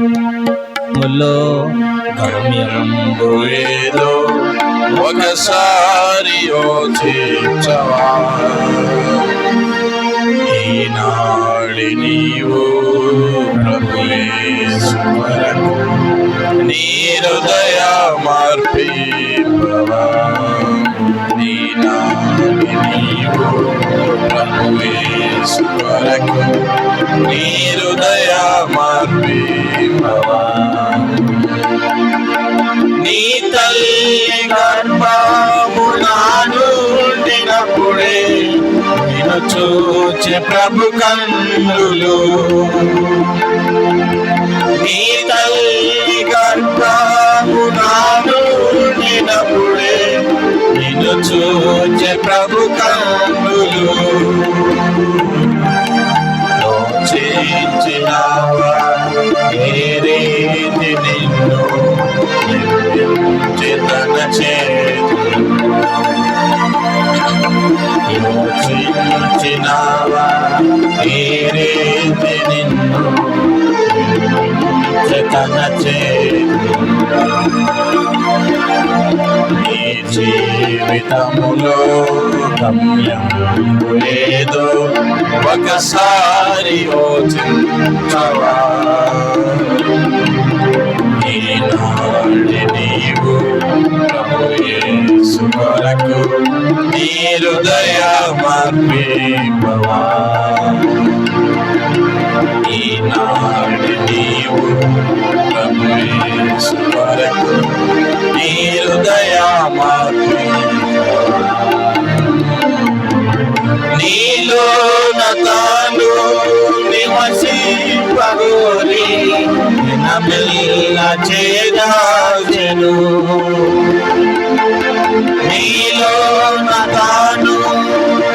ములో గమ్యంబు ఏదో ఒకసారి యోచించవా. ఈనాడి నీవు ప్రభు యేసు కొరకు నీ హృదయ మార్పిపవా. ఈనాడి నీవు ప్రభు యేసు కొరకు నీ హృదయ మార్పిపవా. నీ తల్లి గర్భమున నుండినప్పుడే నిన్ను చూచే ప్రభు కన్నులు. నీ తల్లి గర్భమున నుండినప్పుడే నిన్ను చూచే ప్రభు కన్నులు. యోచించినావా ఏ రీతి నిన్ను తన యోచించినావా ఏ రీతి నిన్ను తన నీ జీవితములో గమ్యం ఏదో ఒకసారి యోచించవా. ఈనాడు నీవు ప్రభు యేసు కొరకు నీ హృదయ మార్పిపవా. ఈనాడు నీవు ప్రభు యేసు కొరకు నీ హృదయ మార్పిపవా. నీలోన తాను నివసింపగోరి మెల్ల చేదాచెను. నీలోన తాను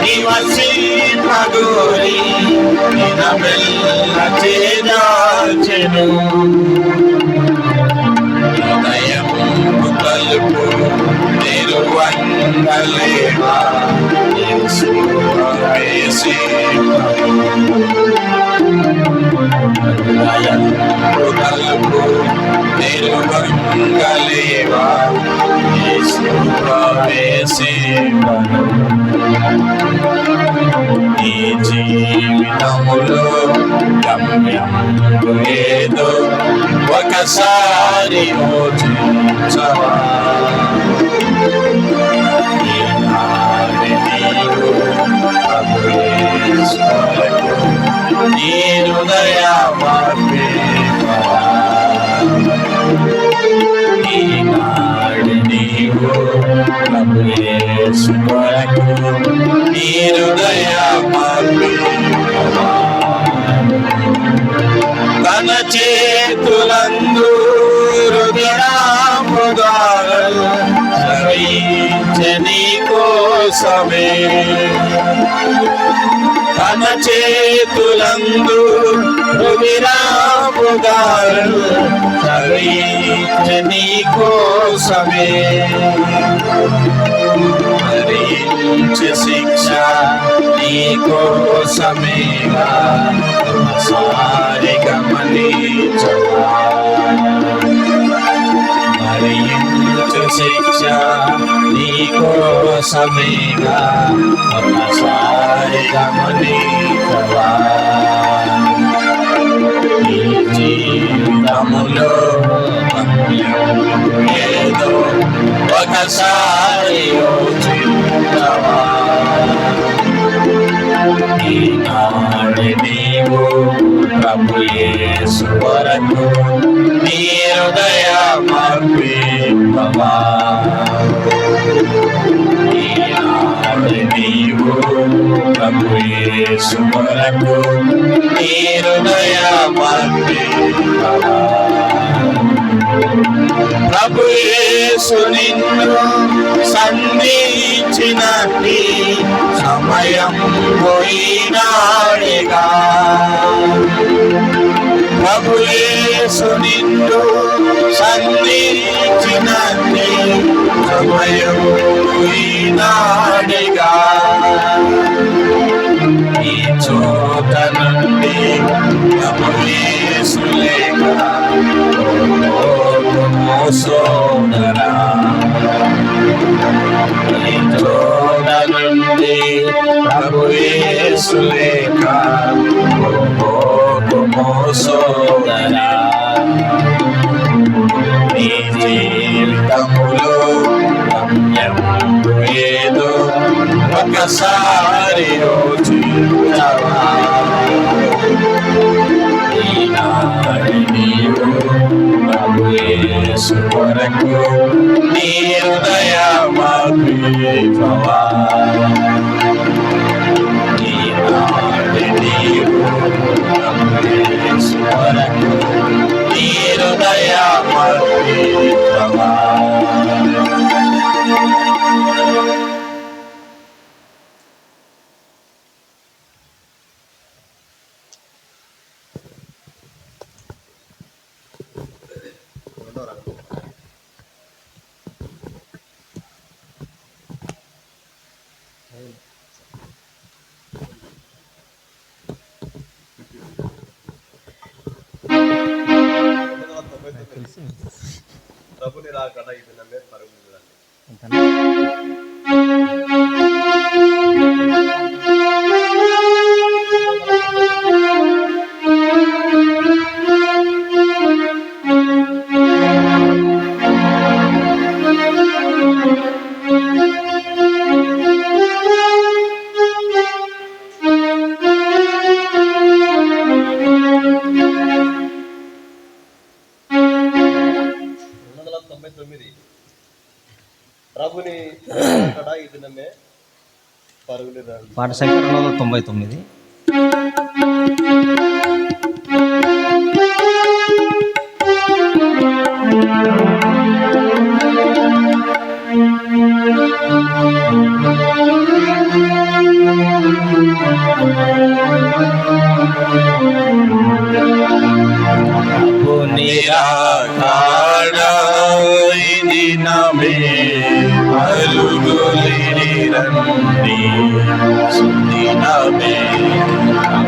నివసింపగోరి మెల్ల చేదాచెను. హృదయము తలుపు తెరువంగలేవా యేసు వేసి. హృదయము తలుపు తెరువంగలేవా యేసు వేసి. ఈ జీవితములో గమ్యం ఏదో ఒకసారి యోచించవా. ఈనాడు నీవు ప్రభు యేసు కొరకు నీ హృదయ మార్పిపవా. ఈనాడు నీవు ప్రభు యేసు కొరకు నీ హృదయ మార్పిపవా. తన చేతులందు రుదిరాముదారలు స్రవించె నీ కోసమే. తన చేతులందు రుదిరాముదారలు స్రవించె నీ కోసమే. భరించే శిక్ష నీ కోసమేగా ఒకసారి గమనించవా. భరించే శిక్ష నీ కోసమేగా ఒకసారి గమనించవా. ఈ జీవితములో ఏదో ఒకసారి యోచించవా. ఈనాడు నీవు ప్రభు యేసు కొరకు నీ హృదయ మార్పిపవా. ఈనాడు నీవు ప్రభు యేసు కొరకు నీ హృదయ మార్పిపవా. ప్రభు యేసు నిన్ను సంధించినట్టి సమయం పోయినాడిగా. ప్రభు యేసు నిన్ను సంధించినట్టి సమయం పోయినాడిగా. ఈ చోట నుండి ప్రభు యేసు లేక సోదరా నీ తోడ నుండి ప్రభు యేసు లేక పోకుము సోదరా నీ జీవితములో గమ్యం ఏదో ఒకసారి చూచావా ఈనాడు నీవు ప్రభు యేసు కొరకు నీ హృదయమర్పించవా ఈనాడు నీవు ప్రభు యేసు కొరకు నీ హృదయమర్పించవా ప్రభుని రాకడ ఇది నమ్మే పరుగులండి. ప్రభుని రాకడ ఇది నమ్మే పరుగులు రండి. పాట సంఖ్య 299. రండి సుదినమే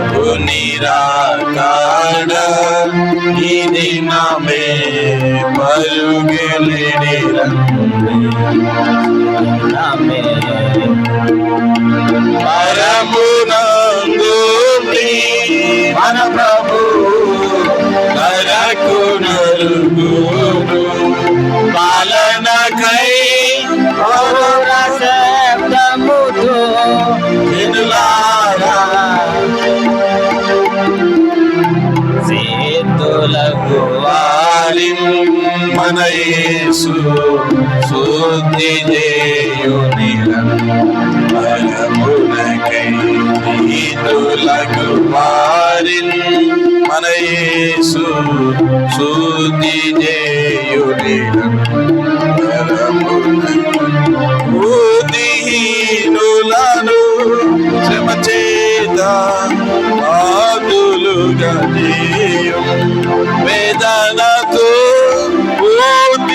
ప్రభుని రాకడ ఈ దినమే పరుగులిడి రండి పరమునందు మన ప్రభు కరకు నలుగురు పాలనకై శబ్దముతో సేతులకు వారి మన యేసు శుద్ధి చేయుని బలమునకై సేతులకు వారి మన యేసు శుద్ధి చేయుని బుద్ధిహీనులను శ్రమ చేత బాధులుగా చేయు వేదనతో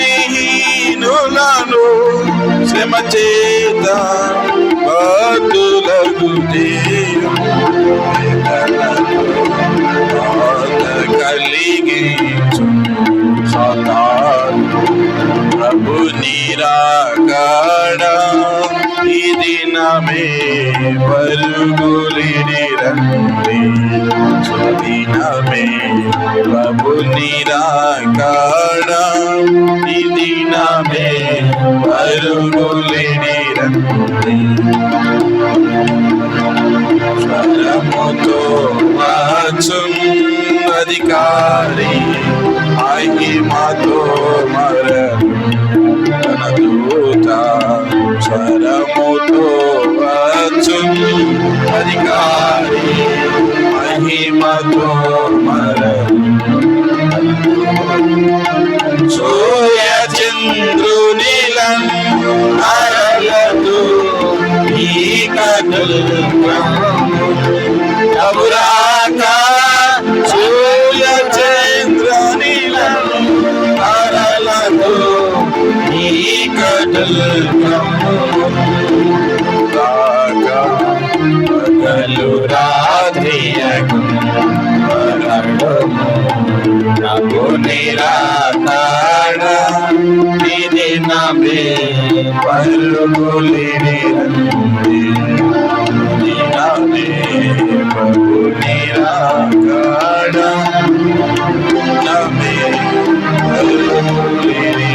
బుద్ధిహీనులను శ్రమ చేత బాధులకు చేయు వేదనతో కలిగించు సాతాను ప్రభుని రాకడ ఈ దినమే పరుగులిడి రండి సుదినమే ప్రభుని రాకడ ఈ దినమే పరుగులిడి రండి స్వరముతో అధికారి మహిమతో తన దూత స్వరముతో వచ్చు అధికారి మహిమతో సూర్య చంద్రునిలం అరలదు ఈ కథలు కబురాక సూర్య చంద్రునిలం అరలదు ఈ కథలు పగలు రాత్రియకు ప్రభు నిరాకార ఇది నమే పరుగులిరండి నమే ప్రభు నిరాకార నమే పరుగులిరండి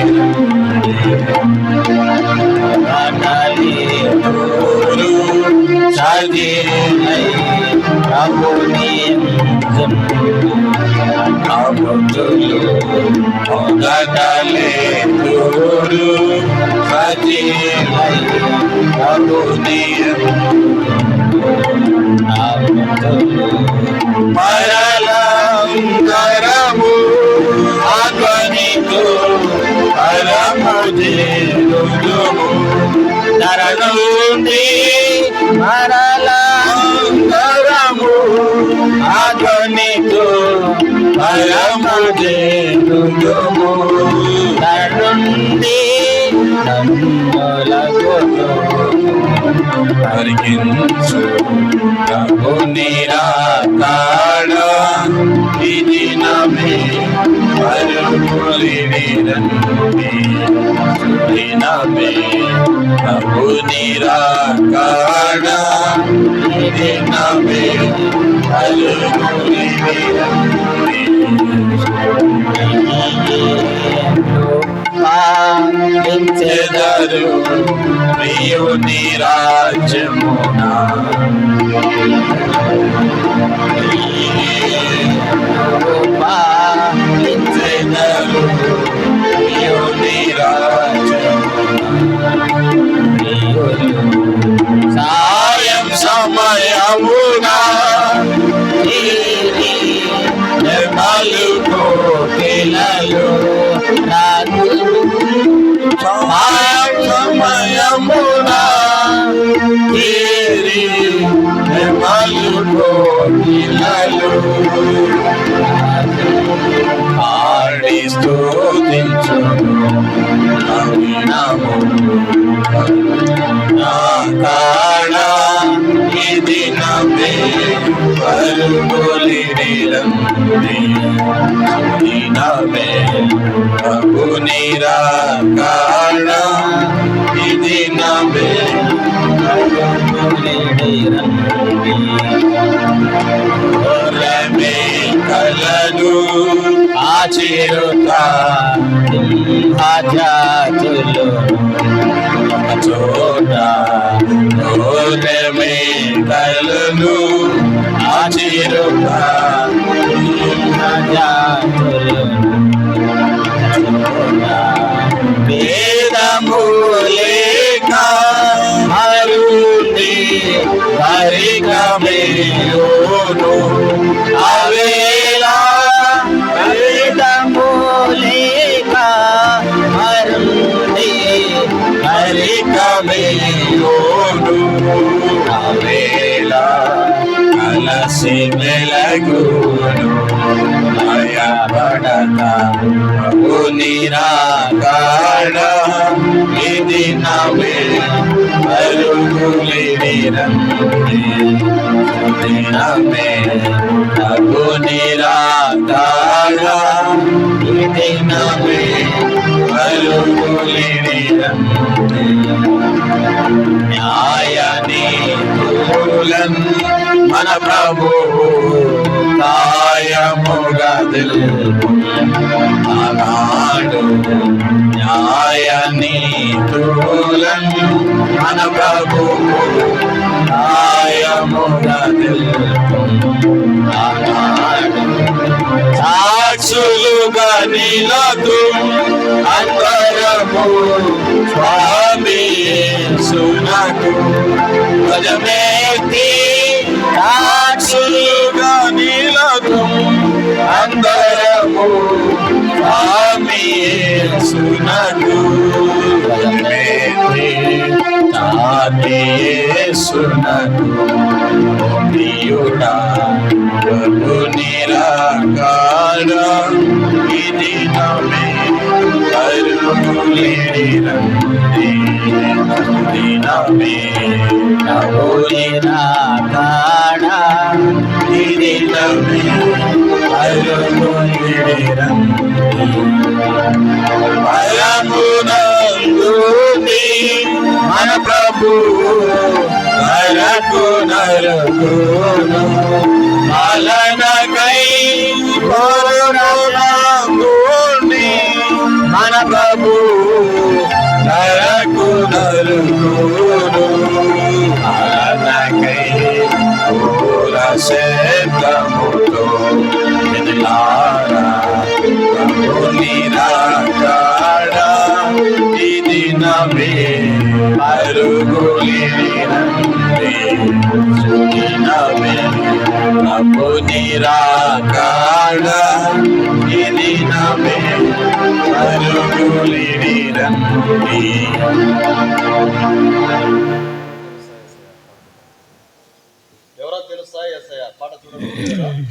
సజీవై ప్రభుని అమృతులు మొదలే తోడు సజీవై ప్రభుని అమృతులు మరలంకరము ఆధ్వనితో పరము చేరుదుము నరనుండి మరలంకరము ఆధ్వనితో పరము చేరుదుము నరుండి పరికించు ప్రభు నిరాకార ఇది నమే పరుగులిరండి నమే ప్రభు నిరాకార ఇది నమే పరుగులిరండి పాలించెదరు ప్రియుని రాజ్యమునా పాలించెదరు ప్రియుని రాజ్యమునా సాయం సమయమునా నిర్మలు కోకిలలు సమయమునా నిర్మలు కోకిలలు ఆడి స్తుతించును నమో నాకాణ ఇది నమే పరుగులిరండి నమే ప్రభు నిరాకార ఇది నమే పరుగులిరండి ఓరమే కలదు ఆచిరుత సింహజాతులు చోట ఓరమే కలదు ఆచిరుత సింహజాతులు వేదము లేక అరుణి పరికమేయోను అవేళ వేదము లేక అరుణి పరికమేయోను అవేళ కలసి వెలగును భయపడక ప్రభు నిరాకార ఇది నమే పరుగులిరండి నమే ప్రభు నిరాకార ఇది నమే పరుగులిరండి న్యాయ నీతులన్ మన ప్రభువు కాయముగా ఆనాడు న్యాయ నీతులన్ మన ప్రభువు కాయముగా ఆనాడు సాక్షులుగా నిలదు అందరము స్వామి సునకు గజమేతి సాక్షులుగా నిలదు అందరము స్వామి సునకు గజమేతి సునకు ప్రియుడా ప్రభు నిరాకార ఇది నమే పరుగులిరండి నమే ప్రభు నిరాకార ఇది నమే పరమునందుని మన ప్రభు నరకును పాలనకై పరమునందుని మన ప్రభు నరకును పాలనకై పూల శబ్దముతో ఇది నమే అరుగులిరండి ప్రభు నిరాకాడ ఇది నమే అరుగులిరండి. ఎవరో తెలుసా యేసయ్య పాట చూడండి.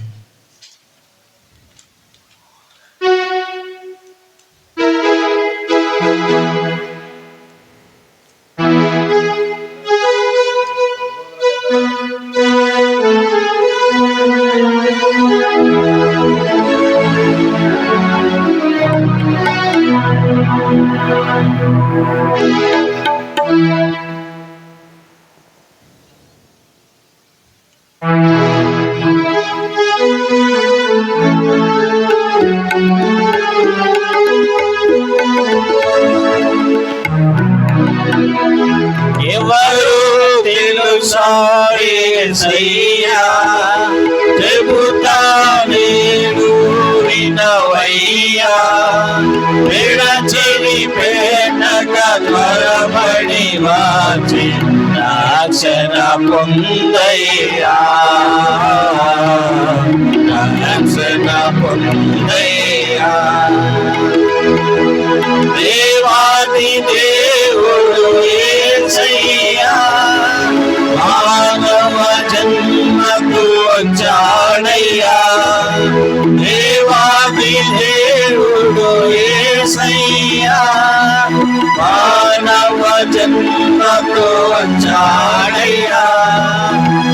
ఎవరు తెలుసా యేసయ్యా చెబుతా నేను వినవయ్యా విడచిని పేటక త్వరపడి వాచి రక్షణ పొందయ్యా రక్షణ పొందయ్యా. దేవాది దేవుడు యేసయ్యా మానవ జన్మకు వచ్చాడయ్యా. దేవాది దేవుడు యేసయ్యా మానవ జన్మకు వచ్చాడయ్యా.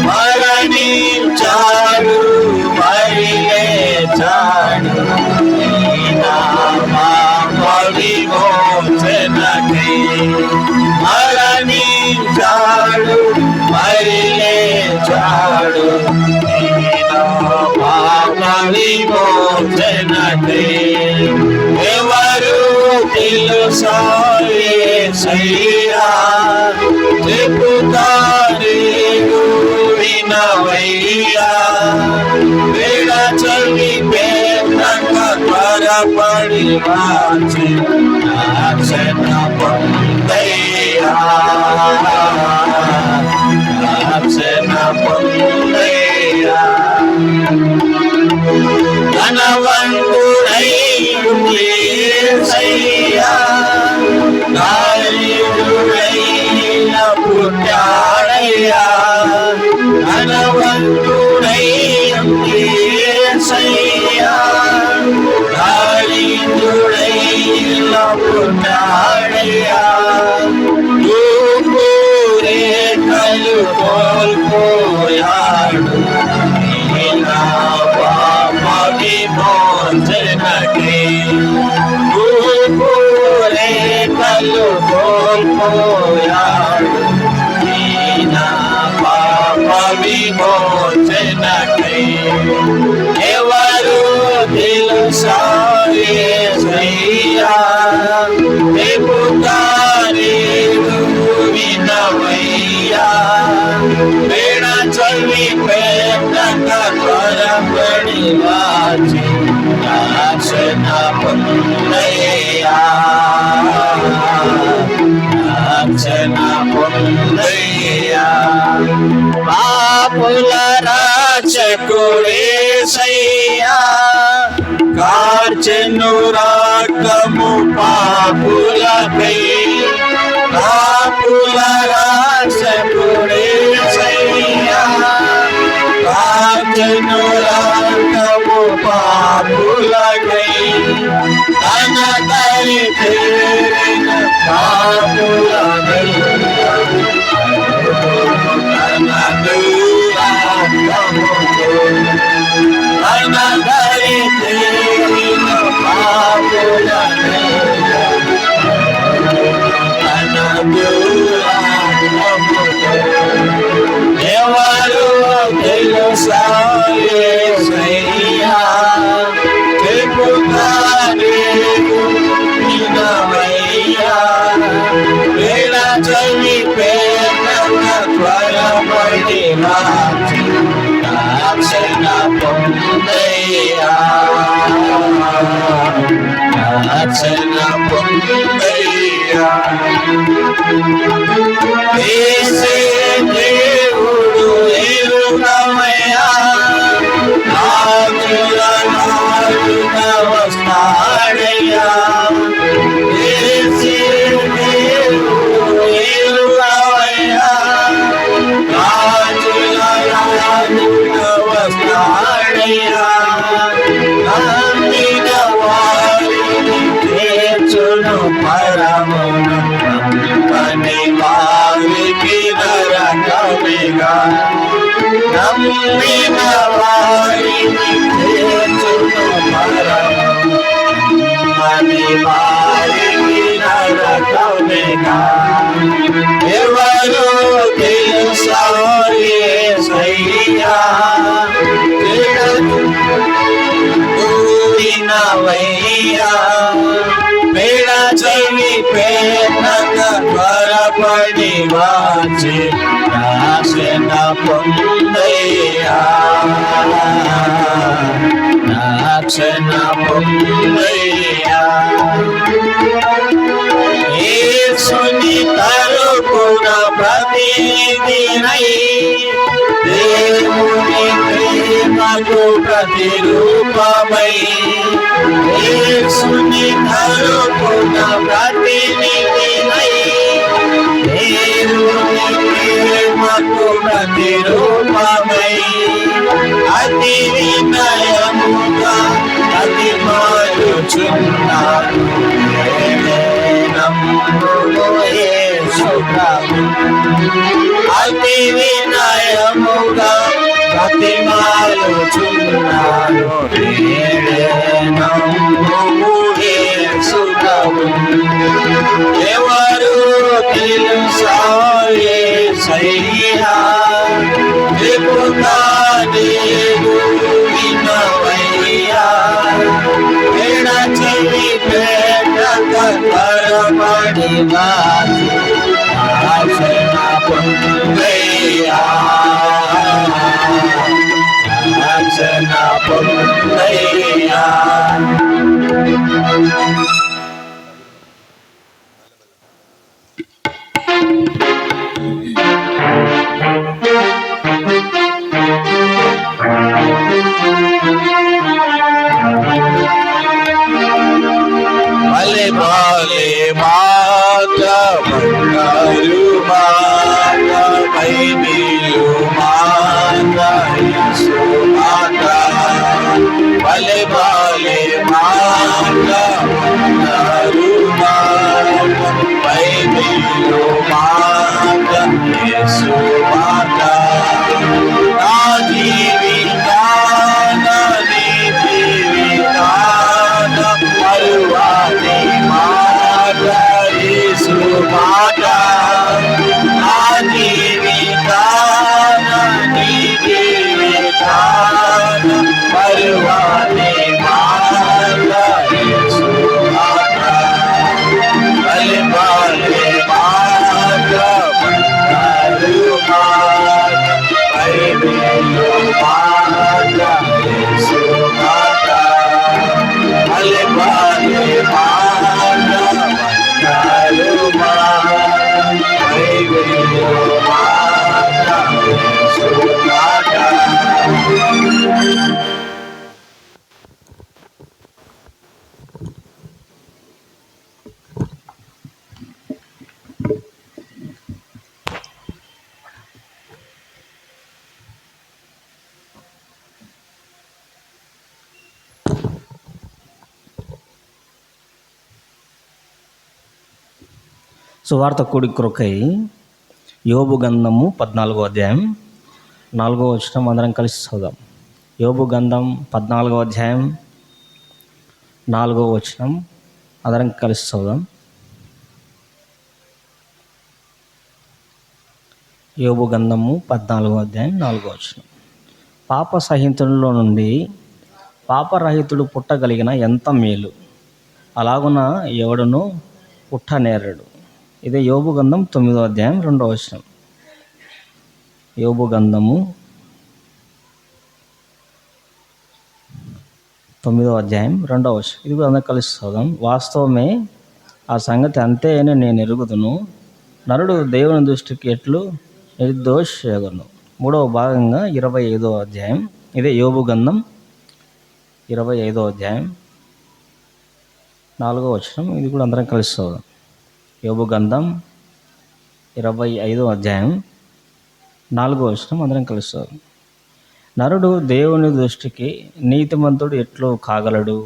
మరణించాడు మరి లేచాడు విమోచనకై. మరణించాడు మరి లేచాడు పాప విమోచనకై. ఎవరు తెలుసా యేసయ్యా చెబుతారు వినవయ్యా విడచని పేటక త్వరపడి వాచి రక్షణ పొందయ్యా రక్షణ పొందయ్యా. ధనవంతుడై యేసయ్యా దారిద్రుడైన పుట్టాడయ్యా. ధనవంతుడై యేసయ్యా దారిద్రుడైన పుట్టాడయ్యా. రేఖలు కోల్పోయాడు పాప విమోచనకై. రేఖలు కోల్పోయాడు పాప విమోచనకై. ఎవరు తెలుసా యేసయ్యా చెబుతారు వినవయ్యా విడచని పేటక త్వరపడి వాచి రక్షణ పొందయ్యా రక్షణ పొందయ్యా. పాపుల రక్షకుడేసయ్యా కార్చెను రక్తము పాపులకై. పాపుల రక్షకుడేసయ్యా కార్చెను రక్తము పాపులకై. తన దరి చేరిన పాపులకై తన దూరముతో తన దరి తెలుసయ్యా చెప్పుతానే వినవయ్యా వేళ చవి పేరన త్వరపడి రాచి రక్షణ పొందయ్యా రక్షణ పొందయ్యా యేసే దేవుడు ఎరుగమయ్యా నాగుల వస్తాడయ్యా యేసే దేవుడు ఎరుగమయ్యా నాగుల వస్తాడయ్యా నమ్మిన వారిని తీర్చును పరమును నమ్మని వారికి నరకమిగా నమ్మిన వారిని తీర్చును పరమును నమ్మని వారికి నరకమిగా ఎవరు తెలుసా యేసయ్యా వినవయ్యా పేడ చెవి పేదక త్వరపడి వాచి రక్షణ పొందయ్యా రక్షణ పొందయ్యా యేసుని తలుపున ప్రతినిధినై దేవుని ప్రేమకు ప్రతిరూపమై యేసుని తలుపున ప్రతినిధినై దేవుని ప్రేమకు ప్రతిరూపమై అతి వినయముగా అతి మారుచున్నాడు యేసు ప్రభు అతి వినయముగా ప్రతిమాలుచున్నాడు యేసు ప్రభు ఎవరు తెలుసా యేసయ్యా చెప్పుతానే వినవయ్యా వేళ చెవి పేదక త్వరపడి వాచి రక్షణ పొందయ్యా రక్షణ పొందయ్యా భలే భలే మాట బంగారు మాట బైబిలు మాట యేసు మాట భలే భలే మాట బంగారు మాట బైబిలు మాట యేసు మాట నా జీవితాన నీ జీవితాన పరువాని మాట యేసు మాట నా జీవితాన నీ జీవితాన పరువాని మాట యేసు మాట భలే భలే మాట బంగారు మాట బైబిలు మాట యేసు మాట భలే భలే మాట బంగారు మాట బైబిలు మాట యేసు మాట సువార్త కూడి కొరకై యోబు గంధము 14వ అధ్యాయం 4వ వచనం అందరం కలిసి చదువుదాం. యోబు గంధం 14వ అధ్యాయం 4వ వచనం అందరం కలిసి చదువుదాం. యోబు గంధము 14వ అధ్యాయం 4వ వచనం. పాపసహితునిలో నుండి పాపరహితుడు పుట్టగలిగిన ఎంత మేలు, అలాగున ఎవడును పుట్టనేరడు. ఇదే యోబు గ్రంథం 9వ అధ్యాయం 2వ వచనం. యోబు గ్రంథము 9వ అధ్యాయం 2వ వచనం. ఇది కూడా అందరం కలిసి చదువుదాం. వాస్తవమే, ఆ సంగతి అంతే అని నేను ఎరుగుదును. నరుడు దేవుని దృష్టికి ఎట్లు నిర్దోషయగును. 3వ భాగంగా 25వ అధ్యాయం. ఇదే యోబు గ్రంథం 25వ అధ్యాయం 4వ వచనం. ఇది కూడా అందరం కలిసి చదువుదాం. యోబు గ్రంథం 25వ అధ్యాయం 4వ వచనం అందరం కలిసి చదువుదాం. నరుడు దేవుని దృష్టికి నీతిమంతుడు ఎట్లు కాగలడు?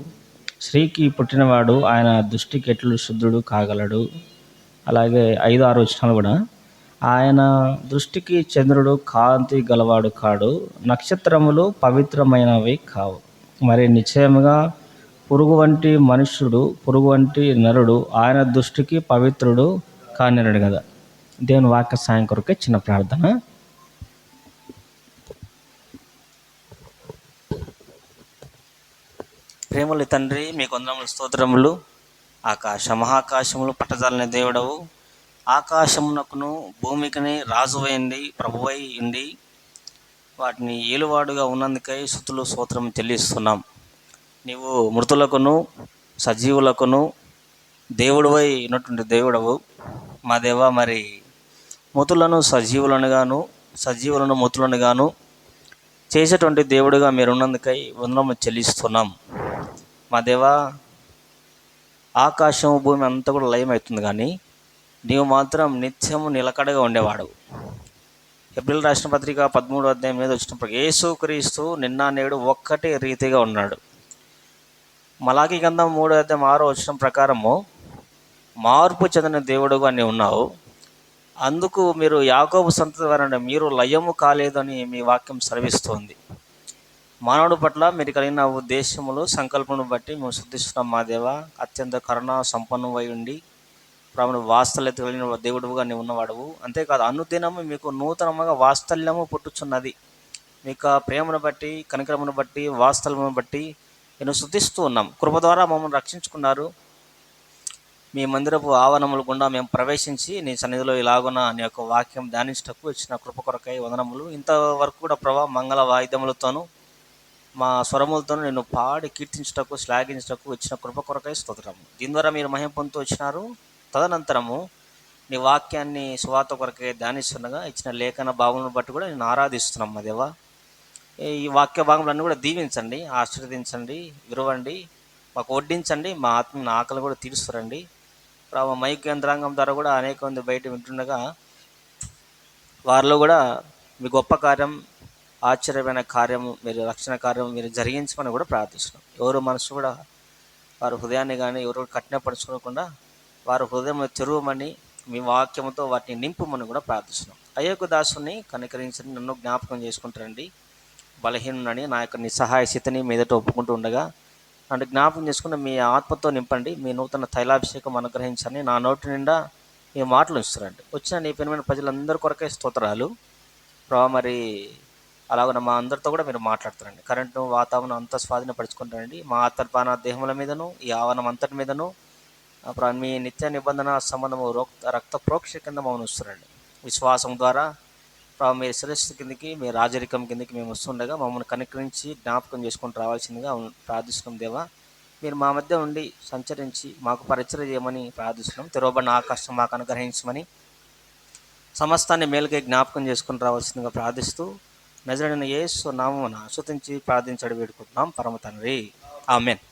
స్త్రీకి పుట్టినవాడు ఆయన దృష్టికి ఎట్లు శుద్ధుడు కాగలడు? అలాగే 5-6 వచనాలు కూడా, ఆయన దృష్టికి చంద్రుడు కాంతి గలవాడు కాడు, నక్షత్రములు పవిత్రమైనవి కావు. మరి నిశ్చయముగా పురుగు వంటి నరుడు ఆయన దృష్టికి పవిత్రుడు కానిరడు కదా. దేవుని వాక్య సాయం కొరకే చిన్న ప్రార్థన. ప్రేమలు తండ్రి, మీకు వందనములు, స్తోత్రములు. మహాకాశములు పట్టజాలని దేవుడవు, ఆకాశమునకును భూమికిని రాజువైంది, ప్రభువై ఉండి వాటిని ఏలువాడుగా ఉన్నందుకై స్తుతులు స్తోత్రం చెల్లిస్తున్నాం. నీవు మృతులకును సజీవులకును దేవుడువై ఉన్నటువంటి దేవుడవు మా దేవ. మరి మృతులను సజీవులను మృతులను గాను చేసేటువంటి దేవుడుగా మీరు ఉన్నందుకై వందనము చెల్లిస్తున్నాం మా దేవ. ఆకాశం భూమి అంతా కూడా లయమవుతుంది, కానీ నీవు మాత్రం నిత్యము నిలకడగా ఉండేవాడు. ఏప్రిల్ రాసిన పత్రిక 13వ అధ్యాయం మీద వచ్చినప్పుడు యేసుక్రీస్తు నిన్న నేడు ఒక్కటే రీతిగా ఉన్నాడు. మలాకి గ్రంథం 3వ అధ్యాయం 6వ వచనం ప్రకారము మార్పు చెందిన దేవుడుగా నీవు ఉన్నావు. అందుకు మీరు యాకోబు సంతతి వారంటే మీరు లయము కాలేదని మీ వాక్యం సెలవిస్తోంది. మానవుడి పట్ల మీరు కలిగిన ఉద్దేశములు సంకల్పమును బట్టి మేము శుద్ధిస్తున్నాం మా దేవ. అత్యంత కరుణ సంపన్నువై ఉండి ప్రభుని వాత్సల్యత కలిగిన దేవుడుగా నీవు ఉన్నవాడువు. అంతేకాదు, అనుదినము మీకు నూతనముగా వాత్సల్యము పుట్టుచున్నది. మీకు ప్రేమను బట్టి, కనికరమును బట్టి, వాత్సల్యమును బట్టి నేను శుద్ధిస్తూ ఉన్నాం. కృప ద్వారా మమ్మల్ని రక్షించుకున్నారు. మీ మందిరపు ఆవరణముల గుండా మేము ప్రవేశించి నీ సన్నిధిలో ఇలాగున నీ యొక్క వాక్యం ధ్యానించటకు ఇచ్చిన కృప కొరకై వందనములు. ఇంతవరకు కూడా ప్రభా మంగళ వాయిద్యములతోనూ మా స్వరములతోనూ నేను పాడి కీర్తించటకు, శ్లాఘించటకు ఇచ్చిన కృప కొరకై స్తోత్రము. దీని ద్వారా మీరు మహిమ పొందుతూ వచ్చినారు. తదనంతరము నీ వాక్యాన్ని సువార్త కొరకై ధ్యానిస్తుండగా ఇచ్చిన లేఖన భావములను బట్టి కూడా నేను ఆరాధిస్తున్నాం మా దేవ. ఈ వాక్య భాగములన్నీ కూడా దీవించండి, ఆశీర్వదించండి, విరవండి, మాకు వడ్డించండి, మా ఆత్మీయ ఆకలి కూడా తీరుస్తారండి. మైక్ యంత్రాంగం ద్వారా కూడా అనేక మంది బయట వింటుండగా వారిలో కూడా మీ గొప్ప కార్యం, ఆశ్చర్యమైన కార్యము, మీరు రక్షణ కార్యం మీరు జరిగించమని కూడా ప్రార్థిస్తున్నాం. ఎవరు మనసు కూడా వారి హృదయాన్ని కానీ ఎవరు కఠినపరుచుకోకుండా వారి హృదయం తెరువమని మీ వాక్యంతో వాటిని నింపుమని కూడా ప్రార్థిస్తున్నాం. అయ్యకు దాసుని కనికరించని నన్ను జ్ఞాపకం చేసుకుంటారండి. బలహీనునని నా యొక్క నిస్సహాయ స్థితిని మీదట ఒప్పుకుంటూ ఉండగా నన్ను జ్ఞాపకం చేసుకుని మీ ఆత్మతో నింపండి. మీ నూతన తైలాభిషేకం అనుగ్రహించండి. నా నోటి నిండా మీ మాటలు ఇస్తారండి. వచ్చిన నీ పెనుమైన ప్రజలందరి కొరకే స్తోత్రాలు ప్రభావ. మరి అలాగ మా అందరితో కూడా మీరు మాట్లాడతారండి. కరెంటు వాతావరణం అంతా స్వాధీనపరుచుకుంటారండి. మా ఆత్మపాన దేహముల మీదను ఈ ఆవరణం అంతటి మీదను మీ నిత్య నిబంధన సంబంధము రక్త ప్రోక్ష కింద మమ్మల్ని వస్తారండి. విశ్వాసం ద్వారా మీ శిరస్సు కిందకి, మీ రాజరికం కిందకి మేము వస్తుండగా మమ్మల్ని కనికరించి జ్ఞాపకం చేసుకొని రావాల్సిందిగా ప్రార్థిస్తున్నాం దేవా. మీరు మా మధ్య ఉండి సంచరించి మాకు పరిచయం చేయమని ప్రార్థిస్తున్నాం. తెరవబడిన ఆకాశం మాకు అనుగ్రహించమని, సమస్తాన్ని మేలుకై జ్ఞాపకం చేసుకుని రావాల్సిందిగా ప్రార్థిస్తూ నజరేయుడైన యేసు నామమున స్తుతించి ప్రార్థించడం వేడుకుంటున్నాం పరమ తండ్రి, ఆమేన్.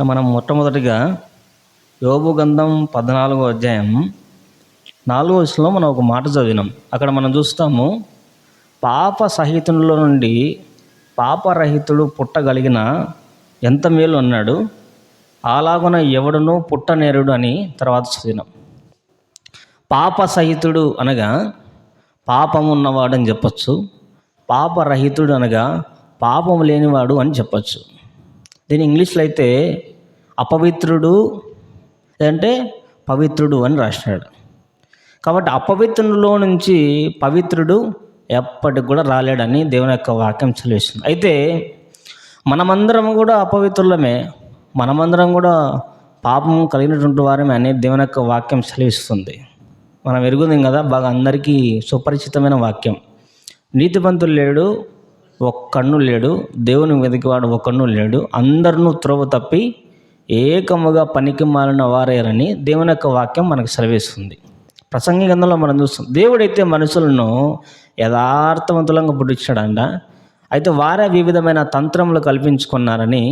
మనం మొట్టమొదటిగా యోబు గ్రంథం 14వ అధ్యాయం 4వ వచనంలో మనం ఒక మాట చదివినాం. అక్కడ మనం చూస్తాము, పాప సహితునిలో నుండి పాపరహితుడు పుట్టగలిగిన ఎంత మేలు అన్నాడు, అలాగున ఎవడునూ పుట్టనేరుడు అని తర్వాత చదివినాం. పాప సహితుడు అనగా పాపం ఉన్నవాడు అని చెప్పచ్చు. పాపరహితుడు అనగా పాపం లేనివాడు అని చెప్పచ్చు. దీని ఇంగ్లీష్లో అయితే అపవిత్రుడు అంటే పవిత్రుడు అని రాసినాడు. కాబట్టి అపవిత్రులో నుంచి పవిత్రుడు ఎప్పటికి కూడా రాలేడని దేవుని యొక్క వాక్యం చదివిస్తుంది. అయితే మనమందరం కూడా అపవిత్రులమే, మనమందరం కూడా పాపం కలిగినటువంటి వారమే అని దేవుని యొక్క వాక్యం చదివిస్తుంది. మనం ఎరుగుదాం కదా, బాగా అందరికీ సుపరిచితమైన వాక్యం. నీతిమంతులు లేడు, ఒక్కడు లేడు, దేవుని వెతికివాడు ఒక్కడు లేడు, అందరినూ త్రోవ తప్పి ఏకముగా పనికి మాలిన వారేరని దేవుని యొక్క వాక్యం మనకు సెలవిస్తుంది. ప్రసంగి గ్రంథంలో మనం చూస్తాం, దేవుడైతే మనుషులను యథార్థవంతులంగా పుట్టించాడంట. అయితే వారే వివిధమైన తంత్రములు కల్పించుకున్నారని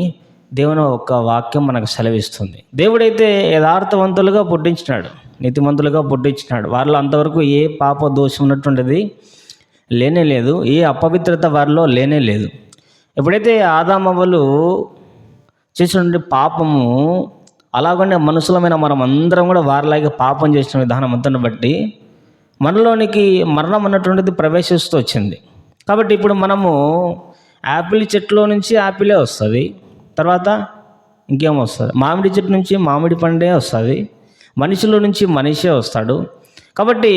దేవుని ఒక వాక్యం మనకు సెలవిస్తుంది. దేవుడైతే యథార్థవంతులుగా పుట్టించినాడు, నీతిమంతులుగా పుట్టించినాడు. వారిలో అంతవరకు ఏ పాప దోషం ఉన్నటువంటిది లేనే లేదు, ఏ అపవిత్రత వారిలో లేనే లేదు. ఎప్పుడైతే ఆదామవ్వలు చేసినటువంటి పాపము, అలాగనే మనుషులమైన మనం అందరం కూడా వారిలాగే పాపం చేసిన విధానం అంతను బట్టి మనలోనికి మరణం అన్నటువంటిది ప్రవేశిస్తూ వచ్చింది. కాబట్టి ఇప్పుడు మనము యాపిల్ చెట్టులో నుంచి యాపిలే వస్తుంది, తర్వాత ఇంకేం వస్తుంది, మామిడి చెట్టు నుంచి మామిడి పండే వస్తుంది, మనిషిలో నుంచి మనిషే వస్తాడు. కాబట్టి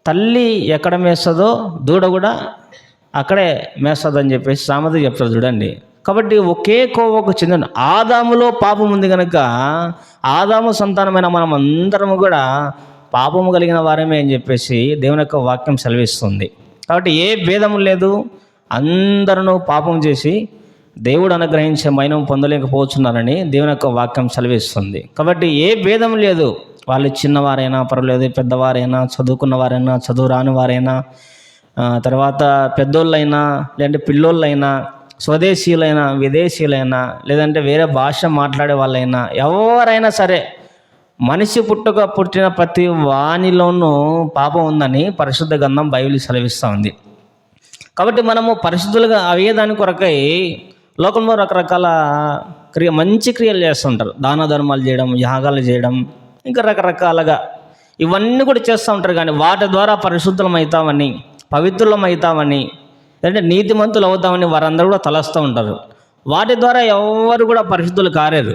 తల్లి ఎక్కడ మేస్తుందో దూడ కూడా అక్కడే మేస్తుందని చెప్పేసి సామెత చెప్తారు చూడండి. కాబట్టి ఒకే కోవకు చెందిన ఆదాములో పాపం ఉంది కనుక ఆదాము సంతానమైన మనం అందరము కూడా పాపము కలిగిన వారమే అని చెప్పేసి దేవుని యొక్క వాక్యం సెలవిస్తుంది. కాబట్టి ఏ భేదము లేదు, అందరూ పాపం చేసి దేవుడు అనుగ్రహించే మైనం పొందలేకపోతున్నారని దేవుని యొక్క వాక్యం సెలవిస్తుంది. కాబట్టి ఏ భేదం లేదు, వాళ్ళు చిన్నవారైనా పర్వాలేదు, పెద్దవారైనా, చదువుకున్నవారైనా, చదువు రాని వారైనా, తర్వాత పెద్దోళ్ళైనా, లేదంటే పిల్లోళ్ళైనా, స్వదేశీయులైనా, విదేశీయులైనా, లేదంటే వేరే భాష మాట్లాడే వాళ్ళైనా, ఎవరైనా సరే మనిషి పుట్టిన ప్రతి వానిలోనూ పాపం ఉందని పరిశుద్ధ గ్రంథం బైబిల్ సెలవిస్తూ ఉంది. కాబట్టి మనము పరిశుద్ధులుగా అయ్యేదాని కొరకై లోకంలో రకరకాల మంచి క్రియలు చేస్తుంటారు. దాన ధర్మాలు చేయడం, యాగాలు చేయడం, ఇంకా రకరకాలుగా ఇవన్నీ కూడా చేస్తూ ఉంటారు. కానీ వాటి ద్వారా పరిశుద్ధులం అవుతామని, పవిత్రులం అవుతామని, లేదంటే నీతిమంతులు అవుతామని వారందరూ కూడా తలస్తూ ఉంటారు. వాటి ద్వారా ఎవరు కూడా పరిశుద్ధులు కాలేరు,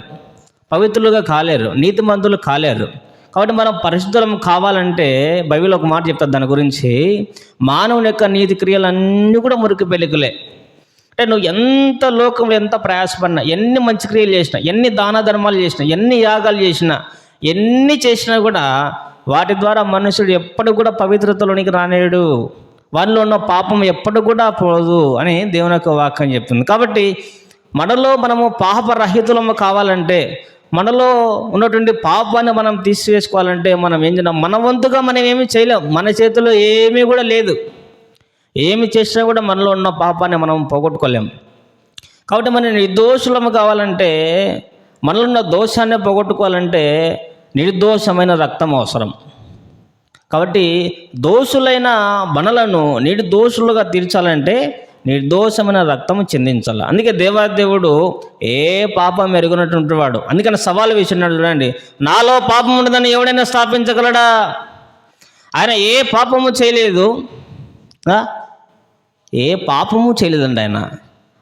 పవిత్రులుగా కాలేరు, నీతిమంతులు కాలేరు. కాబట్టి మనం పరిశుద్ధులం కావాలంటే బైబిల్ ఒక మాట చెప్తారు దాని గురించి, మానవుని యొక్క నీతి క్రియలన్నీ కూడా మురికి పెళ్ళికలే. అంటే నువ్వు ఎంత లోకంలో ఎంత ప్రయాసపడినా, ఎన్ని మంచి క్రియలు చేసినా, ఎన్ని దాన ధర్మాలు చేసినా, ఎన్ని యాగాలు చేసినా, ఎన్ని చేసినా కూడా వాటి ద్వారా మనుషుడు ఎప్పటికి కూడా పవిత్రతలోనికి రానేడు, వారిలో ఉన్న పాపం ఎప్పటికి కూడా పోదు అని దేవుని యొక్క వాక్యం చెప్తుంది. కాబట్టి మనలో మనము పాపరహితులము కావాలంటే, మనలో ఉన్నటువంటి పాపాన్ని మనం తీసివేసుకోవాలంటే మనం ఏం చేయాలి? మన వంతుగా మనం ఏమీ చేయలేం, మన చేతిలో ఏమీ కూడా లేదు. ఏమి చేసినా కూడా మనలో ఉన్న పాపాన్ని మనం పోగొట్టుకోలేం. కాబట్టి మనం నిర్దోషులము కావాలంటే, మనలో ఉన్న దోషాన్ని పోగొట్టుకోవాలంటే నిర్దోషమైన రక్తం అవసరం. కాబట్టి దోషులైన మనలను నిర్దోషులుగా తీర్చాలంటే నిర్దోషమైన రక్తము చిందించాలి. అందుకే దేవాదేవుడు ఏ పాపం ఎరుగునటువంటి వాడు, అందుకని సవాలు వేసినాడు చూడండి, నాలో పాపం ఉండదని ఎవడైనా స్థాపించగలడా? ఆయన ఏ పాపము చేయలేదు, ఏ పాపము చేయలేదండి.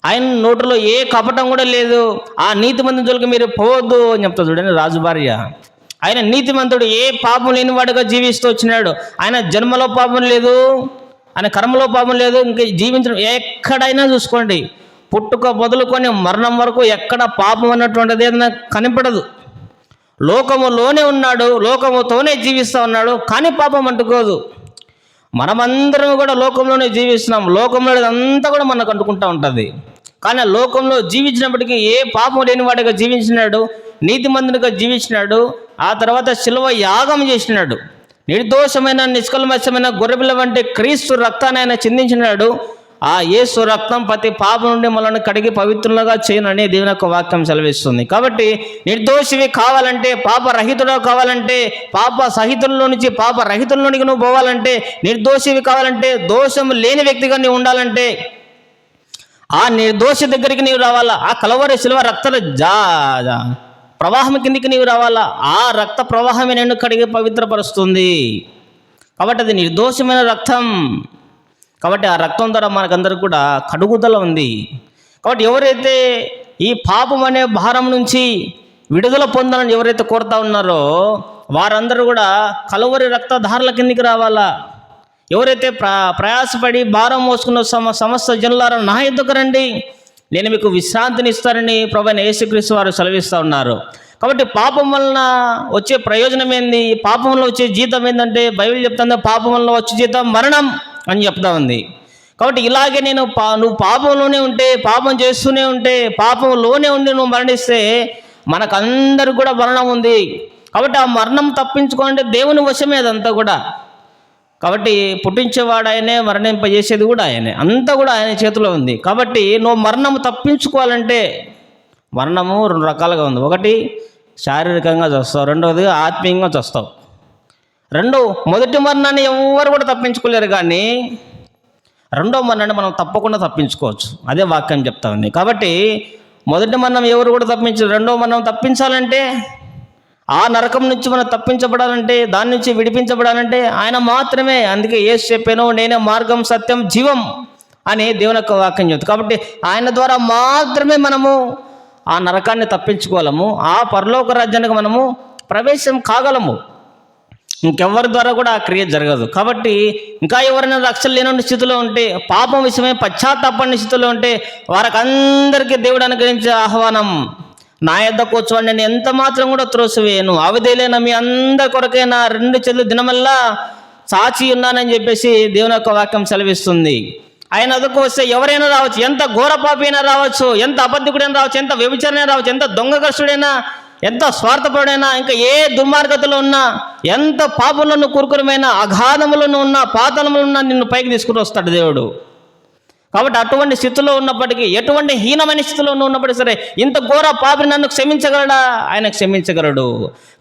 ఆయన నోటిలో ఏ కపటం కూడా లేదు. ఆ నీతిమంతుని జోలికి మీరు పోవద్దు అని చెప్తా చూడండి రాజు భార్య. ఆయన నీతిమంతుడు, ఏ పాపం లేనివాడుగా జీవిస్తూ వచ్చినాడు. ఆయన జన్మలో పాపం లేదు, ఆయన కర్మలో పాపం లేదు. ఇంకా జీవించడం ఎక్కడైనా చూసుకోండి, పుట్టుక మొదలుకొని మరణం వరకు ఎక్కడ పాపం అన్నటువంటిది ఏదైనా కనిపడదు. లోకములోనే ఉన్నాడు, లోకముతోనే జీవిస్తూ ఉన్నాడు, కానీ పాపం అంటుకోదు. మనమందరం కూడా లోకంలోనే జీవిస్తున్నాం, లోకంలో అంతా కూడా మనకు అంటుకుంటూ ఉంటుంది. కానీ లోకంలో జీవించినప్పటికీ ఏ పాపం లేనివాడిగా జీవించినాడు, నీతిమంతునిగా జీవించినాడు. ఆ తర్వాత శిలువ యాగం చేసినాడు, నిర్దోషమైన నిష్కల్మషమైన గొర్రెపిల్ల వంటి క్రీస్తు రక్తాన్ని ఆయన చిందించినాడు. ఆ యేసు రక్తం ప్రతి పాపం నుండి మనల్ని కడిగి పవిత్రులుగా చేయనని దేవుని యొక్క వాక్యం సెలవిస్తుంది. కాబట్టి నిర్దోషివి కావాలంటే, పాపరహితుడు కావాలంటే, పాప సహితుల్లో నుంచి పాపరహితుల్లోనికి నువ్వు పోవాలంటే, నిర్దోషివి కావాలంటే, దోషం లేని వ్యక్తిగా నువ్వు ఉండాలంటే ఆ నిర్దోషి దగ్గరికి నీవు రావాలా. ఆ కలవరి శిలువ రక్త ప్రవాహం కిందికి నీవు రావాలా. ఆ రక్త ప్రవాహమే నిన్ను కడిగి పవిత్రపరుస్తుంది. కాబట్టి అది నిర్దోషమైన రక్తం. కాబట్టి ఆ రక్తం ద్వారా మనకందరికి కూడా కడుగుదల ఉంది. కాబట్టి ఎవరైతే ఈ పాపం అనే భారం నుంచి విడుదల పొందాలని ఎవరైతే కోరుతా ఉన్నారో వారందరూ కూడా కలువరి రక్తధారల కిందికి రావాలా. ఎవరైతే ప్రయాసపడి భారం మోసుకున్న సమస్త జనులారా నా యొద్దకు రండి, నేను మీకు విశ్రాంతిని ఇస్తారని ప్రభువైన యేసుక్రీస్తు వారు సెలవిస్తూ ఉన్నారు. కాబట్టి పాపం వలన వచ్చే ప్రయోజనం ఏంది? పాపంలో వచ్చే జీతం ఏంటంటే బైబిల్ చెప్తుంది, పాపం వలన వచ్చే జీతం మరణం అని చెప్తా ఉంది. కాబట్టి ఇలాగే నువ్వు పాపంలోనే ఉంటే, పాపం చేస్తూనే ఉంటే, పాపంలోనే ఉండి నువ్వు మరణిస్తే మనకందరికి కూడా మరణం ఉంది. కాబట్టి ఆ మరణం తప్పించుకోవాలంటే దేవుని వశమే అదంతా కూడా. కాబట్టి పుట్టించేవాడు ఆయనే, మరణింపజేసేది కూడా ఆయనే, అంతా కూడా ఆయన చేతిలో ఉంది. కాబట్టి నువ్వు మరణము తప్పించుకోవాలంటే మరణము 2 రకాలుగా ఉంది. ఒకటి శారీరకంగా చస్తావు, రెండవది ఆత్మీయంగా చస్తావు. మొదటి మరణాన్ని ఎవరు కూడా తప్పించుకోలేరు, కానీ రెండో మరణాన్ని మనం తప్పకుండా తప్పించుకోవచ్చు. అదే వాక్యం చెప్తా ఉంది. కాబట్టి మొదటి మరణం ఎవరు కూడా తప్పించరు. రెండో మరణం తప్పించాలంటే, ఆ నరకం నుంచి మనం తప్పించబడాలంటే, దాని నుంచి విడిపించబడాలంటే ఆయన మాత్రమే. అందుకే యేసు చెప్పాను, నేనే మార్గం, సత్యం, జీవం అని దేవుని యొక్క వాక్యం చెప్తుంది. కాబట్టి ఆయన ద్వారా మాత్రమే మనము ఆ నరకాన్ని తప్పించుకోగలము, ఆ పరలోక రాజ్యానికి మనము ప్రవేశం కాగలము. ఇంకెవరి ద్వారా కూడా ఆ క్రియ జరగదు. కాబట్టి ఇంకా ఎవరైనా రక్షణ లేని స్థితిలో ఉంటే, పాపం విషయమే పశ్చాత్తాపడిన స్థితిలో ఉంటే వారికి అందరికీ దేవుడు అనుగ్రహించే ఆహ్వానం, నా యొద్దకు వచ్చి నేను ఎంత మాత్రం కూడా త్రోసివేయను, అవధేలైన మీ అందరి కొరకే నా 2 చేతులు దినమల్లా చాచి ఉన్నానని చెప్పేసి దేవుని యొక్క వాక్యం సెలవిస్తుంది. ఆయన వద్దకు వస్తే ఎవరైనా రావచ్చు, ఎంత ఘోరపాపి అయినా రావచ్చు, ఎంత అబద్ధికుడైనా రావచ్చు, ఎంత వ్యభిచారైనా రావచ్చు, ఎంత దొంగకస్తుడైనా, ఎంత స్వార్థపడైనా, ఇంకా ఏ దుర్మార్గతలో ఉన్నా, ఎంత పాపంలో కూరుకురమైన అగాధములో ఉన్నా, పాతాళంలో ఉన్నా నిన్ను పైకి తీసుకుని వస్తాడు దేవుడు. కాబట్టి అటువంటి స్థితిలో ఉన్నప్పటికీ, ఎటువంటి హీనమైన స్థితిలో ఉన్నప్పటికీ సరే, ఇంత ఘోర పాపిని నన్ను క్షమించగలడా? ఆయన క్షమించగలడు.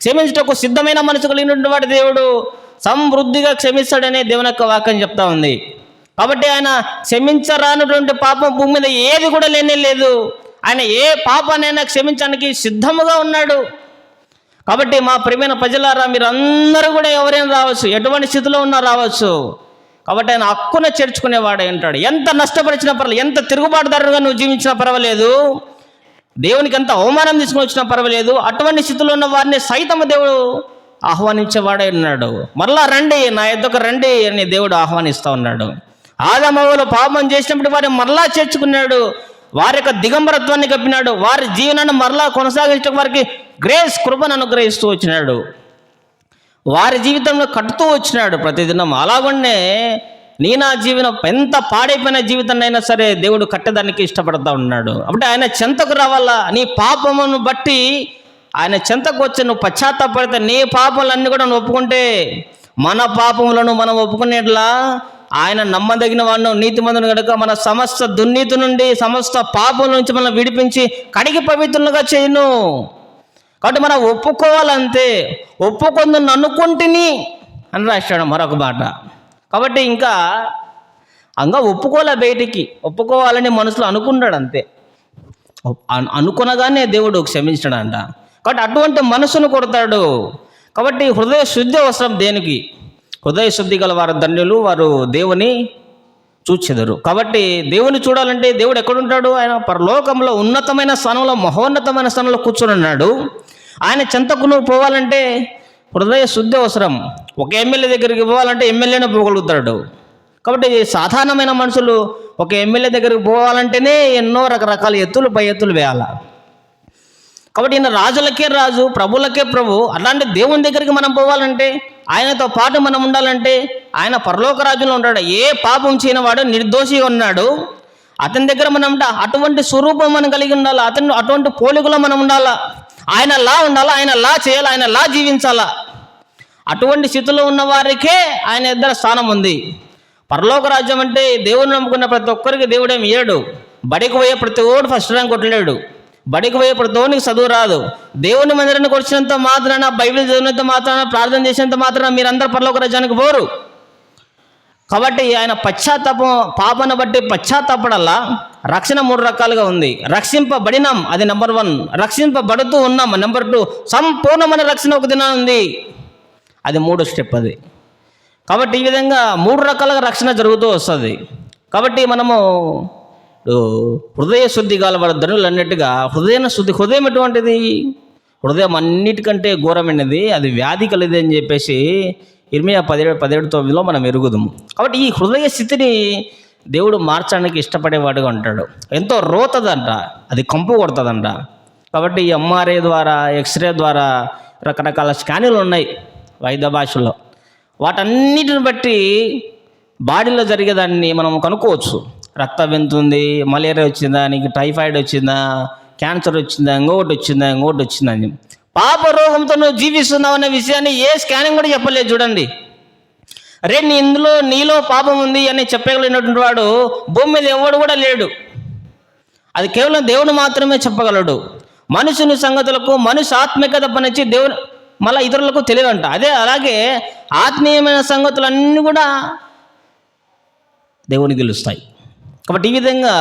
క్షమించటకు సిద్ధమైన మనసు కలిగినటువంటి వాడు దేవుడు సమృద్ధిగా క్షమిస్తాడనే దేవుని యొక్క వాక్యం చెప్తా ఉంది. కాబట్టి ఆయన క్షమించరానటువంటి పాపం భూమి మీద ఏది కూడా లేనే లేదు. ఆయన ఏ పాపానైనా క్షమించడానికి సిద్ధముగా ఉన్నాడు. కాబట్టి మా ప్రియమైన ప్రజలారా, మీరు అందరూ కూడా ఎవరైనా రావచ్చు, ఎటువంటి స్థితిలో ఉన్నా రావచ్చు. కాబట్టి ఆయన హక్కున చేర్చుకునేవాడే ఉంటాడు. ఎంత నష్టపరిచినా పర్వాలేదు, ఎంత తిరుగుబాటుదారుగా నువ్వు జీవించినా పర్వాలేదు, దేవునికి ఎంత అవమానం తీసుకుని వచ్చినా పర్వాలేదు, అటువంటి స్థితిలో ఉన్న వారిని సైతం దేవుడు ఆహ్వానించేవాడే ఉన్నాడు. మరలా రండి, నా యొద్దకు రండి అని దేవుడు ఆహ్వానిస్తూ ఉన్నాడు. ఆదామవ్వలు పాపం చేసినప్పుడు వారిని మరలా చేర్చుకున్నాడు, వారి యొక్క దిగంబరత్వాన్ని కప్పినాడు, వారి జీవనాన్ని మరలా కొనసాగించడం వారికి గ్రేస్, కృపను అనుగ్రహిస్తూ వచ్చినాడు, వారి జీవితంలో కట్టుతూ వచ్చినాడు ప్రతిదినం. అలాగనే నా జీవనం ఎంత పాడైపోయిన జీవితాన్ని అయినా సరే దేవుడు కట్టేదానికి ఇష్టపడతా ఉన్నాడు. అంటే ఆయన చెంతకు రావాలా, నీ పాపమును బట్టి ఆయన చెంతకు వచ్చి నువ్వు పశ్చాత్తాపడితే, నీ పాపములన్నీ కూడా నువ్వు ఒప్పుకుంటే, మన పాపములను మనం ఒప్పుకునేట్లా ఆయన నమ్మదగిన వాడు, నీతిమంతుడు కనుక మన సమస్త దుర్నీతి నుండి, సమస్త పాపం నుంచి మనం విడిపించి కడిగి పవిత్రులుగా చేయను. కాబట్టి మనం ఒప్పుకోవాలంతే. ఒప్పుకుందని అనుకుంటుని అని రాశాడు మరొక మాట. కాబట్టి ఇంకా ఒప్పుకోలే, బయటికి ఒప్పుకోవాలని మనసులో అనుకున్నాడు అంతే. అనుకునగానే దేవుడు క్షమించాడంట. కాబట్టి అటువంటి మనసును కొడతాడు. కాబట్టి హృదయ శుద్ధి అవసరం. దేనికి? హృదయ శుద్ధి గల వారు ధన్యులు, వారు దేవుని చూచెదరు. కాబట్టి దేవుని చూడాలంటే దేవుడు ఎక్కడుంటాడు? ఆయన పరలోకంలో ఉన్నతమైన స్థానంలో, మహోన్నతమైన స్థానంలో కూర్చొని ఉన్నాడు. ఆయన చెంతకు నువ్వు పోవాలంటే హృదయ శుద్ధి అవసరం. ఒక ఎమ్మెల్యే దగ్గరికి పోవాలంటే ఎమ్మెల్యేనే పోగలుగుతాడు. కాబట్టి సాధారణమైన మనుషులు ఒక ఎమ్మెల్యే దగ్గరికి పోవాలంటేనే ఎన్నో రకరకాల ఎత్తులు, పై ఎత్తులు వేయాలి. కాబట్టి ఈయన రాజులకే రాజు, ప్రభులకే ప్రభు. అలాంటి దేవుని దగ్గరికి మనం పోవాలంటే, ఆయనతో పాటు మనం ఉండాలంటే, ఆయన పరలోక రాజ్యంలో ఉంటాడు. ఏ పాపం చేయనివాడు నిర్దోషిగా ఉన్నాడు. అతని దగ్గర మనం అటువంటి స్వరూపం మనం కలిగి ఉండాలా, అటువంటి పోలికలో మనం ఉండాలా, ఆయన లా ఉండాలా, ఆయన లా చేయాలా, ఆయన లా జీవించాలా. అటువంటి స్థితిలో ఉన్న వారికే ఆయన ఇద్దరు స్థానం ఉంది. పరలోక రాజ్యం అంటే దేవుని నమ్ముకున్న ప్రతి ఒక్కరికి దేవుడేమి ఇయ్యడు. బడికి పోయే ప్రతి ఓడు ఫస్ట్ ర్యాంక్ కొట్టలేడు. బడికి పోయే ప్రతి ఓనికి చదువు రాదు. దేవుని మందిరానికి వచ్చినంత మాత్రాన, బైబిల్ చదివినంత మాత్రాన, ప్రార్థన చేసినంత మాత్రాన మీరందరూ పరలోక రాజ్యానికి పోరు. కాబట్టి ఆయన పాపను బట్టి పశ్చాత్తాపడాలా. రక్షణ 3 రకాలుగా ఉంది. రక్షింపబడినాం, అది నెంబర్ 1. రక్షింపబడుతూ ఉన్నాం, నెంబర్ 2. సంపూర్ణమైన రక్షణ ఒక దినం ఉంది, అది 3వ స్టెప్ అది. కాబట్టి ఈ విధంగా 3 రకాలుగా రక్షణ జరుగుతూ వస్తుంది. కాబట్టి మనము హృదయ శుద్ధి గలవారు ధనులు అన్నట్టుగా హృదయం ఎటువంటిది? హృదయం అన్నిటికంటే ఘోరమైనది, అది వ్యాధి కలిది అని చెప్పేసి ఇర్మియా 17:9 మనం ఎరుగుదాము. కాబట్టి ఈ హృదయ స్థితిని దేవుడు మార్చడానికి ఇష్టపడేవాడుగా ఉంటాడు. ఎంతో రోతదంట, అది కంపు కొడుతుందంట. కాబట్టి ఈ ఎంఆర్ఐ ద్వారా, ఎక్స్రే ద్వారా రకరకాల స్కానింగ్లు ఉన్నాయి వైద్య భాషలో. వాటన్నిటిని బట్టి బాడీలో జరిగేదాన్ని మనం కనుక్కోవచ్చు. రక్తం ఎంత ఉంది, మలేరియా వచ్చిందా, నీకు టైఫాయిడ్ వచ్చిందా, క్యాన్సర్ వచ్చిందా, ఇంకొకటి వచ్చిందా అని. పాప రోగంతో నువ్వు జీవిస్తున్నావు అనే విషయాన్ని ఏ స్కానింగ్ కూడా చెప్పలేదు. చూడండి, నీలో పాపం ఉంది అని చెప్పగలిగినటువంటి వాడు భూమి మీద ఎవడు కూడా లేడు. అది కేవలం దేవుడు మాత్రమే చెప్పగలడు. మనుషుని సంగతులకు, మనిషి ఆత్మికత పనిచ్చి దేవుడు మళ్ళీ ఇతరులకు తెలియదంట. అలాగే ఆత్మీయమైన సంగతులన్నీ కూడా దేవుని గెలుస్తాయి. కాబట్టి ఈ విధంగా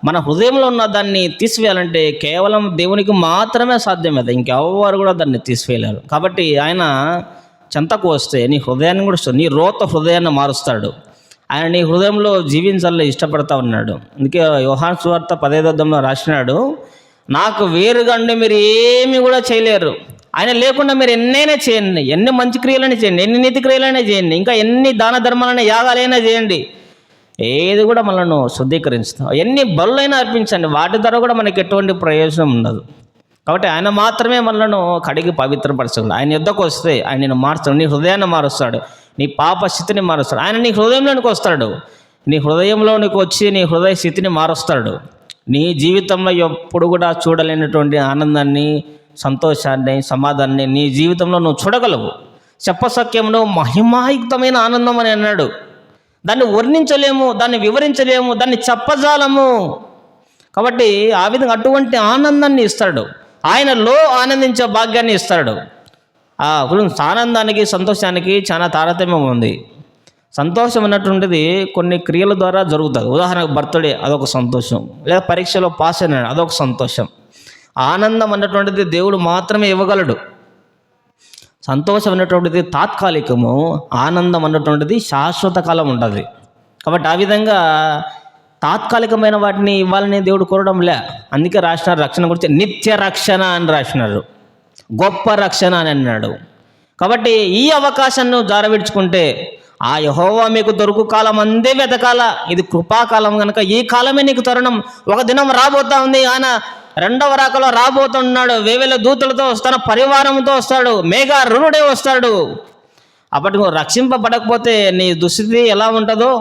మన హృదయంలో ఉన్న దాన్ని తీసివేయాలంటే కేవలం దేవునికి మాత్రమే సాధ్యమవుతుంది. ఇంకెవరు కూడా దాన్ని తీసివేయలేరు. కాబట్టి ఆయన చెంతకు వస్తే నీ హృదయాన్ని కూడా నీ రోత హృదయాన్ని మారుస్తాడు. ఆయన నీ హృదయంలో జీవించాలని ఇష్టపడతా ఉన్నాడు. అందుకే యోహాను సువార్త 10:10 రాసినాడు, నాకు వేరుగా ఉండి మీరు ఏమీ కూడా చేయలేరు. ఆయన లేకుండా మీరు ఎన్నైనా చేయండి, ఎన్ని మంచి క్రియలైనా చేయండి, ఎన్ని నీతి క్రియలైనా చేయండి, ఇంకా ఎన్ని దాన ధర్మాలైనా యాగాలైనా చేయండి, ఏది కూడా మనల్ని శుద్ధీకరిస్తాం. ఎన్ని బలులైనా అర్పించండి, వాటి ద్వారా కూడా మనకి ఎటువంటి ప్రయోజనం ఉండదు. కాబట్టి ఆయన మాత్రమే మనలను కడిగి పవిత్రపరచగలడు. ఆయన యుద్ధకు వస్తే ఆయన నేను మారుస్తాడు. నీ హృదయాన్ని మారుస్తాడు, నీ పాప స్థితిని మారుస్తాడు. ఆయన నీ హృదయంలోనికి వస్తాడు, నీ హృదయంలోనికి వచ్చి నీ హృదయ స్థితిని మారుస్తాడు. నీ జీవితంలో ఎప్పుడు కూడా చూడలేనటువంటి ఆనందాన్ని, సంతోషాన్ని, సమాధానాన్ని నీ జీవితంలో నువ్వు చూడగలవు. చెప్పసక్యంలో మహిమాయుక్తమైన ఆనందం అని అన్నాడు. దాన్ని వర్ణించలేము, దాన్ని వివరించలేము, దాన్ని చెప్పజాలము. కాబట్టి ఆ విధంగా అటువంటి ఆనందాన్ని ఇస్తాడు. ఆయనలో ఆనందించే భాగ్యాన్ని ఇస్తాడు. ఆనందానికి, సంతోషానికి చాలా తారతమ్యం ఉంది. సంతోషం అన్నటువంటిది కొన్ని క్రియల ద్వారా జరుగుతుంది. ఉదాహరణకు బర్త్డే, అదొక సంతోషం. లేదా పరీక్షలో పాస్ అయినాడు, అదొక సంతోషం. ఆనందం అన్నటువంటిది దేవుడు మాత్రమే ఇవ్వగలడు. సంతోషం అన్నటువంటిది తాత్కాలికము, ఆనందం అన్నటువంటిది శాశ్వత కాలం ఉంటుంది. కాబట్టి ఆ విధంగా తాత్కాలికమైన వాటిని ఇవ్వాలని దేవుడు కోరడం లే. అందుకే రాసినారు రక్షణ గురించి నిత్య రక్షణ అని రాసినారు, గొప్ప రక్షణ అని అన్నాడు. కాబట్టి ఈ అవకాశాన్ని జారవిడ్చుకుంటే ఆ యెహోవా మీకు దొరుకు కాలం అందే వెతకాల. ఇది కృపాకాలం కనుక ఈ కాలమే నీకు తరుణం. ఒక దినం రాబోతా ఉంది, ఆయన రెండవ రాకలో రాబోతున్నాడు. వేవేల దూతలతో తన పరివారంతో వస్తాడు, మేఘారుణుడే వస్తాడు. అప్పటికి నువ్వు రక్షింపబడకపోతే నీ దుస్థితి ఎలా ఉంటుందో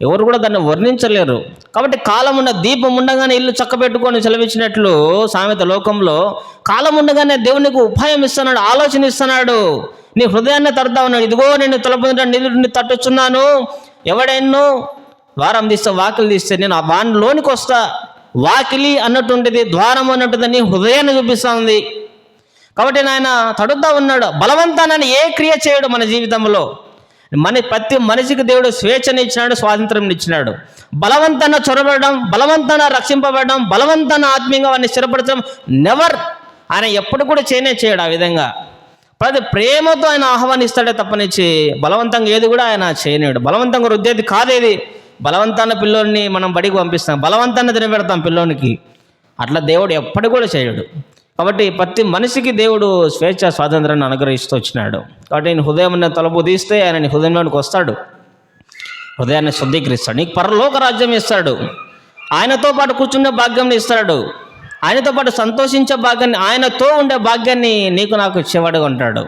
ఎవరు కూడా దాన్ని వర్ణించలేరు. కాబట్టి కాలం ఉన్న దీపం ఉండగానే ఇల్లు చక్కబెట్టుకొని సెలవిచ్చినట్లు సామెత లోకంలో కాలం ఉండగానే దేవునికి ఉపాయం ఇస్తున్నాడు, ఆలోచన ఇస్తున్నాడు. నీ హృదయాన్ని తడతా ఉన్నాడు. ఇదిగో నేను తలుపు నిన్ను తట్టుచున్నాను, ఎవడెన్నో ద్వారం తీస్తే, వాకిలి తీస్తే నేను ఆ వానిలోనికి వస్తా. వాకిలి అన్నటువంటిది, ద్వారం అన్నటువంటిది నీ హృదయాన్ని చూపిస్తూ ఉంది. కాబట్టి నాయన తడుతా ఉన్నాడు. బలవంతాన్ని ఏ క్రియ చేయడు మన జీవితంలో. ప్రతి మనిషికి దేవుడు స్వేచ్ఛని ఇచ్చినాడు, స్వాతంత్రం ఇచ్చినాడు. బలవంతాన చొరబడడం, బలవంతాన రక్షింపబడడం, బలవంతాన ఆత్మీయంగా వాడిని స్థిరపరచడం నెవర్. ఆయన ఎప్పుడు కూడా చేయడు ఆ విధంగా. ప్రతి ప్రేమతో ఆయన ఆహ్వానిస్తాడే తప్పనిచ్చి బలవంతంగా ఏది కూడా ఆయన చేయలేడు. బలవంతంగా రుద్దేది కాదేది. బలవంతాన పిల్లోని మనం బడికి పంపిస్తాం, బలవంతాన్ని తినబెడతాం పిల్లోనికి. అట్లా దేవుడు ఎప్పటి కూడా చేయడు. కాబట్టి ప్రతి మనిషికి దేవుడు స్వేచ్ఛ, స్వాతంత్రాన్ని అనుగ్రహిస్తూ వచ్చినాడు. కాబట్టి నేను హృదయం తలుపు తీస్తే ఆయన నీ హృదయంలోనికి వస్తాడు, హృదయాన్ని శుద్ధీకరిస్తాడు, నీకు పరలోక రాజ్యం ఇస్తాడు, ఆయనతో పాటు కూర్చునే భాగ్యాన్ని ఇస్తాడు, ఆయనతో పాటు సంతోషించే భాగ్యాన్ని, ఆయనతో ఉండే భాగ్యాన్ని నీకు నాకు ఇచ్చేవాడుగా ఉంటాడు.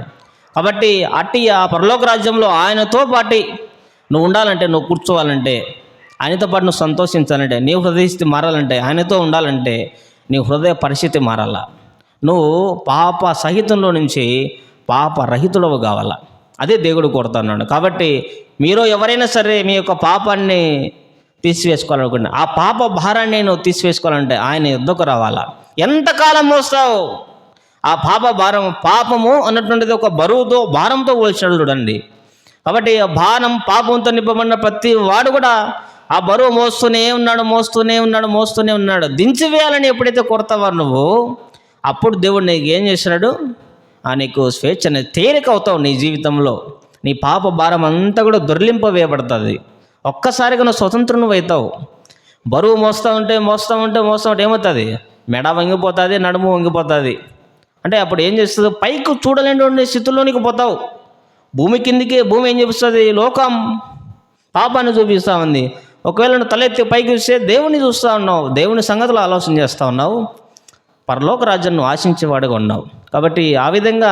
కాబట్టి అట్టి ఆ పరలోక రాజ్యంలో ఆయనతో పాటు నువ్వు ఉండాలంటే, నువ్వు కూర్చోవాలంటే, ఆయనతో పాటు నువ్వు సంతోషించాలంటే, నీ హృదయ స్థితి మారాలంటే, ఆయనతో ఉండాలంటే నీ హృదయ పరిస్థితి మారాలా. నువ్వు పాప సహితంలో నుంచి పాప రహితుడవు కావాలా. అదే దేవుడు కోరుతున్నాడు. కాబట్టి మీరు ఎవరైనా సరే మీ యొక్క పాపాన్ని తీసివేసుకోవాలనుకుంటే, ఆ పాప భారాన్ని నువ్వు తీసివేసుకోవాలంటే ఆయన యుద్ధకు రావాలా. ఎంతకాలం మోస్తావు ఆ పాప భారం? పాపము అన్నటువంటిది ఒక బరువుతో, భారంతో పోల్చాడు చూడండి. కాబట్టి ఆ భారం, పాపంతో నింపబడిన ప్రతి వాడు కూడా ఆ బరువు మోస్తూనే ఉన్నాడు. దించివేయాలని ఎప్పుడైతే కొడతావో నువ్వు, అప్పుడు దేవుడు నీకు ఏం చేస్తున్నాడు? నీకు స్వేచ్ఛని, తేలిక అవుతావు. నీ జీవితంలో నీ పాప భారం అంతా కూడా దొర్లింపవేయబడుతుంది. ఒక్కసారిగా నువ్వు స్వతంత్రం అవుతావు. బరువు మోస్తూ ఉంటే ఏమవుతుంది? మెడ వంగిపోతుంది, నడుము వంగిపోతుంది, అంటే అప్పుడు ఏం చేస్తుంది, పైకి చూడలేని స్థితిలోనికి పోతావు. భూమి కిందికి, భూమి ఏం చూపిస్తుంది, లోకం పాపాన్ని చూపిస్తూ ఉంది. ఒకవేళ నువ్వు తలెత్తి పైకి చూస్తే దేవుని చూస్తూ ఉన్నావు, దేవుని సంగతులు ఆలోచన చేస్తూ ఉన్నావు, పరలోక రాజ్యాన్ని నువ్వు ఆశించేవాడుగా ఉన్నావు. కాబట్టి ఆ విధంగా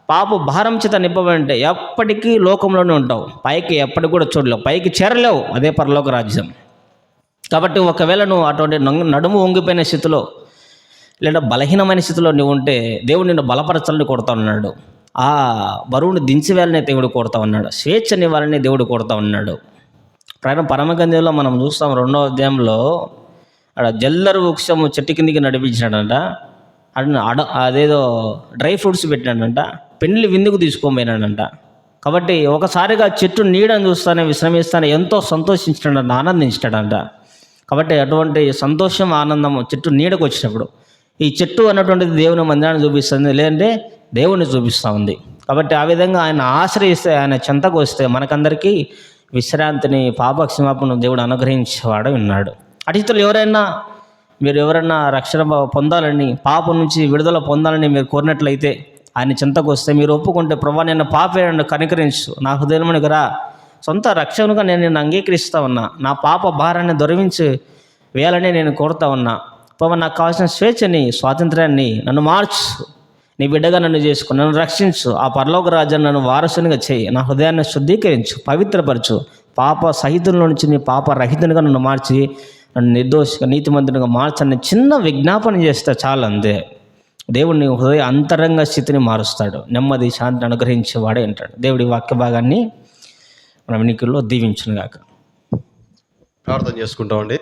పాప భారం చేత నింపబడి ఎప్పటికీ లోకంలోనే ఉంటావు, పైకి ఎప్పటికి కూడా చూడలేవు, పైకి చేరలేవు. అదే పరలోక రాజ్యం. కాబట్టి ఒకవేళ నువ్వు అటువంటి నడుము వంగిపోయిన స్థితిలో లేదా బలహీనమైన స్థితిలో నువ్వు ఉంటే దేవుడు నిన్ను బలపరచాలని కొడతా ఉన్నాడు. ఆ బరువుని దించివేయాలని దేవుడు కొడతా ఉన్నాడు. స్వేచ్ఛనివ్వాలని దేవుడు కొడతా ఉన్నాడు. పరమగంధంలో మనం చూస్తాం 2వ అధ్యాయంలో అక్కడ జల్లరు వృక్షము చెట్టు కిందికి నడిపించాడంట. అదేదో డ్రై ఫ్రూట్స్ పెట్టినాడంట, పెళ్లి విందుకు తీసుకోపోయినాడంట. కాబట్టి ఒకసారిగా చెట్టు నీడని చూస్తానే విశ్రమిస్తానే ఎంతో సంతోషించాడంట, ఆనందించాడంట. కాబట్టి అటువంటి సంతోషం, ఆనందం చెట్టు నీడకు వచ్చినప్పుడు, ఈ చెట్టు అన్నటువంటిది దేవుని మందిరాన్ని చూపిస్తుంది, లేదంటే దేవుని చూపిస్తూ ఉంది. కాబట్టి ఆ విధంగా ఆయన ఆశ్రయిస్తే, ఆయన చెంతకు వస్తే మనకందరికీ విశ్రాంతిని, పాపక్షమాపణ దేవుడు అనుగ్రహించేవాడు ఉన్నాడు. అతిథులు మీరు ఎవరైనా రక్షణ పొందాలని, పాపం నుంచి విడుదల పొందాలని మీరు కోరినట్లయితే, ఆయన చెంతకు వస్తే మీరు ఒప్పుకుంటే, ప్రభా నేను పాపేనన్ను కనికరించు, నా హృదయంలోనికి రా, సొంత రక్షణగా నేను నిన్ను అంగీకరిస్తా ఉన్నా, నా పాప భారాన్ని దొరవించి వేయాలని నేను కోరుతా ఉన్నా, ప్రభా నాకు కావాల్సిన స్వేచ్ఛని, స్వాతంత్ర్యాన్ని నన్ను మార్చు, నీ బిడ్డగా నన్ను చేసుకుని నన్ను రక్షించు, ఆ పరలోక రాజ్యాన్ని నన్ను వారసునిగా చేయి, నా హృదయాన్ని శుద్ధీకరించు, పవిత్రపరచు, పాప సహితుల నుంచి నీ పాప రహితునిగా నన్ను మార్చి నన్ను నిర్దోషిగా నీతిమంతునిగా మార్చని చిన్న విజ్ఞాపన చేస్తే చాలు. అంతే, దేవుడిని హృదయ అంతరంగ స్థితిని మారుస్తాడు, నెమ్మది శాంతిని అనుగ్రహించేవాడే అంటాడు. దేవుడి వాక్య భాగాన్ని మన వినికిల్లో దీవించునుగాక. ప్రార్థన చేసుకుంటామండి.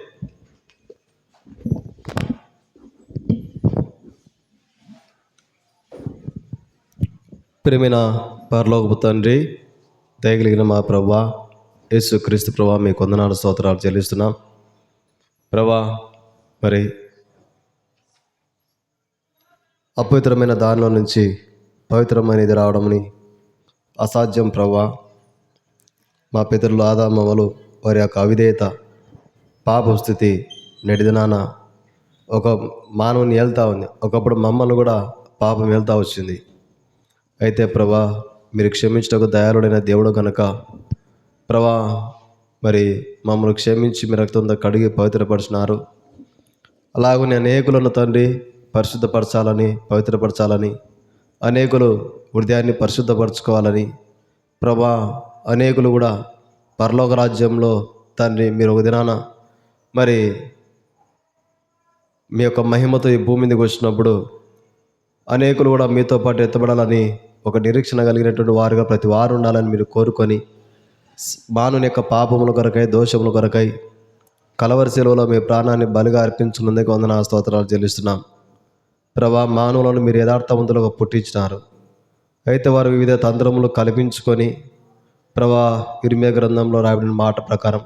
ప్రియమైన పరలోకపు తండ్రి, దయగలిగిన మా ప్రభువా యేసు క్రీస్తు ప్రభువా, మీ వందనాలు స్తోత్రాలు చెల్లిస్తున్నాం ప్రభువా. మరి అపవిత్రమైన దానిలో నుంచి పవిత్రమైనది రావడమని అసాధ్యం ప్రభువా. మా పితరులు ఆదామవలు వారి యొక్క అవిధేయత, పాప స్థితి నెడిదినాన ఒక మానవుని వెళ్తూ ఉంది. ఒకప్పుడు మమ్మల్ని కూడా పాపం వెళ్తూ వచ్చింది. అయితే ప్రభా, మీరు క్షమించటకు దయాళుడైన దేవుడు కనుక ప్రభా, మరి మమ్మల్ని క్షమించి మీ రక్తంతో కడిగి పవిత్రపరిచినారు. అలాగనే అనేకులను తండ్రి పరిశుద్ధపరచాలని, పవిత్రపరచాలని, అనేకులు హృదయాన్ని పరిశుద్ధపరచుకోవాలని ప్రభా, అనేకులు కూడా పరలోక రాజ్యంలో తండ్రి మీరు ఒక దినాన మరి మీ యొక్క మహిమతో ఈ భూమి మీదకి వచ్చినప్పుడు అనేకులు కూడా మీతో పాటు ఎత్తబడాలని, ఒక నిరీక్షణ కలిగినటువంటి వారుగా ప్రతి వారు ఉండాలని మీరు కోరుకొని, మానవుని యొక్క పాపముల కొరకై, దోషముల కొరకై కలవరి శిలువలో మీ ప్రాణాన్ని బలిగా అర్పించున్నందుకు వందనాలు స్తోత్రాలు చెల్లిస్తున్నాం ప్రభా. మానవులను మీరు యథార్థవంతులుగా పుట్టించినారు. అయితే వారు వివిధ తంత్రములు కల్పించుకొని ప్రభా, ఇర్మియా గ్రంథంలో రాయబడిన మాట ప్రకారం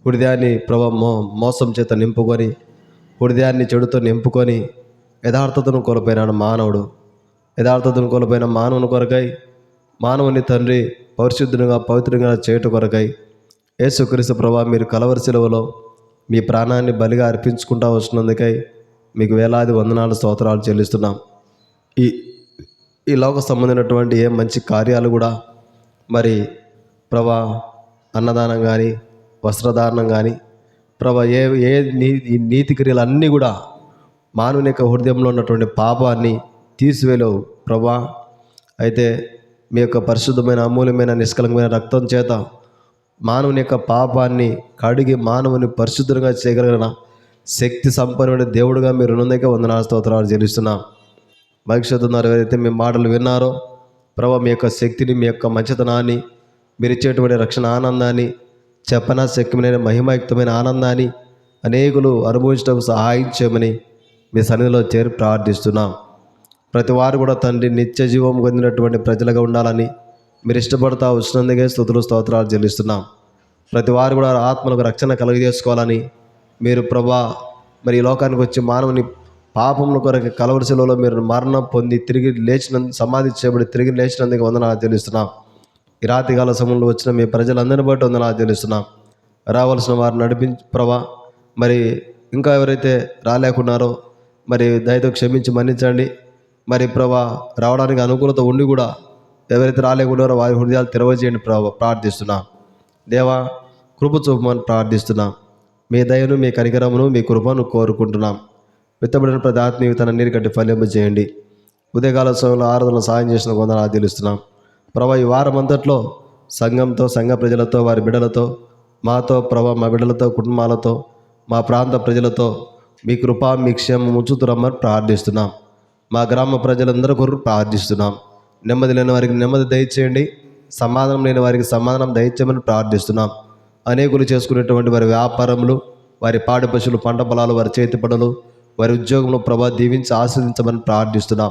హృదయాన్ని ప్రభా మోసం చేత నింపుకొని, హృదయాన్ని చెడుతో నింపుకొని యథార్థతను కోల్పోయినాడు మానవుడు. యథార్థతను కోల్పోయిన మానవుని కొరకై, మానవుని తండ్రి పరిశుద్ధునిగా, పవిత్రంగా చేయట కొరకై యేసుక్రీస్తు ప్రభా, మీరు కలవరి శిలువలో మీ ప్రాణాన్ని బలిగా అర్పించుకుంటూ వచ్చినందుకై మీకు వేలాది వందనాలు స్తోత్రాలు చెల్లిస్తున్నాం. ఈ లోక సంబంధించినటువంటి ఏ మంచి కార్యాలు కూడా మరి ప్రభా, అన్నదానం కానీ, వస్త్రధారణం కానీ ప్రభా, ఏ నీతి క్రియలు అన్నీ కూడా మానవుని యొక్క హృదయంలో ఉన్నటువంటి పాపాన్ని తీసివేలేవు ప్రభా. అయితే మీ యొక్క పరిశుద్ధమైన, అమూల్యమైన, నిష్కలంకమైన రక్తం చేత మానవుని యొక్క పాపాన్ని కడిగి మానవుని పరిశుద్ధంగా చేయగలిగిన శక్తి సంపన్నుడైన దేవుడుగా మీరు ఉన్నందుకే వందనాలు స్తోత్రాలు చెల్లిస్తున్నాం. భవిష్యత్తున్నారు ఎవరైతే మీ మాటలు విన్నారో ప్రభా, మీ యొక్క శక్తిని, మీ యొక్క మంచితనాన్ని, మీరు ఇచ్చేటువంటి రక్షణ ఆనందాన్ని, చెప్పనా శక్యమైన మహిమాయుక్తమైన ఆనందాన్ని అనేకులు అనుభవించడానికి సహాయం చేయమని మీ సన్నిధిలో చేరి ప్రార్థిస్తున్నాం. ప్రతి వారు కూడా తండ్రి నిత్య జీవం పొందినటువంటి ప్రజలుగా ఉండాలని మీరు ఇష్టపడతా వచ్చినందుకే స్తుతులు స్తోత్రాలు చెల్లిస్తున్నాం. ప్రతి వారు కూడా ఆత్మలకు రక్షణ కలుగజేసుకోవాలని మీరు ప్రభా, మరి ఈ లోకానికి వచ్చి మానవుని పాపముల కొరకు కలవరి శిలువలో మీరు మరణం పొంది తిరిగి సమాధి చేయబడి తిరిగి లేచినందుకు వందనాలు చెల్లిస్తున్నాం. ఈ రాత్రికాల సమయంలో వచ్చిన మీ ప్రజలందరినీ బట్టి వందనాలు చెల్లిస్తున్నాం. రావాల్సిన వారిని నడిపించి ప్రభా, మరి ఇంకా ఎవరైతే రాలేకున్నారో మరి దయతో క్షమించి మన్నించండి. మరి ప్రభా రావడానికి అనుకూలత ఉండి కూడా ఎవరైతే రాలేకున్నారో వారి హృదయాలు తెరవజేయండి ప్రభా ప్రార్థిస్తున్నాం. దేవా కృప చూపమని ప్రార్థిస్తున్నాం. మీ దయను, మీ కనికరమును, మీ కృపను కోరుకుంటున్నాం. విత్తబడిన ప్రతి ఆత్మీయ విత్తనాన్ని కట్టి ఫలింప చేయండి. ఉదయకాల సమయంలో ఆరాధనలో సాయం చేసిన కొందరు తెలుస్తున్నాం ప్రభా. ఈ వారం అంతట్లో సంఘంతో, సంఘ ప్రజలతో, వారి బిడ్డలతో, మాతో ప్రభా, మా బిడ్డలతో, కుటుంబాలతో, మా ప్రాంత ప్రజలతో మీ కృప, మీ క్షేమం ఉంచుతురమ్మని ప్రార్థిస్తున్నాం. మా గ్రామ ప్రజలందరూ కొరకు ప్రార్థిస్తున్నాం. నెమ్మది లేని వారికి నెమ్మది దయచేయండి, సమాధానం లేని వారికి సమాధానం దయచేయమని ప్రార్థిస్తున్నాం. అనేకులు చేసుకునేటువంటి వారి వ్యాపారములు, వారి పాడి పశువులు, పంట పొలాలు, వారి చేతి పనులు, వారి ఉద్యోగంలో ప్రభా దీవించి ఆస్వాదించమని ప్రార్థిస్తున్నాం.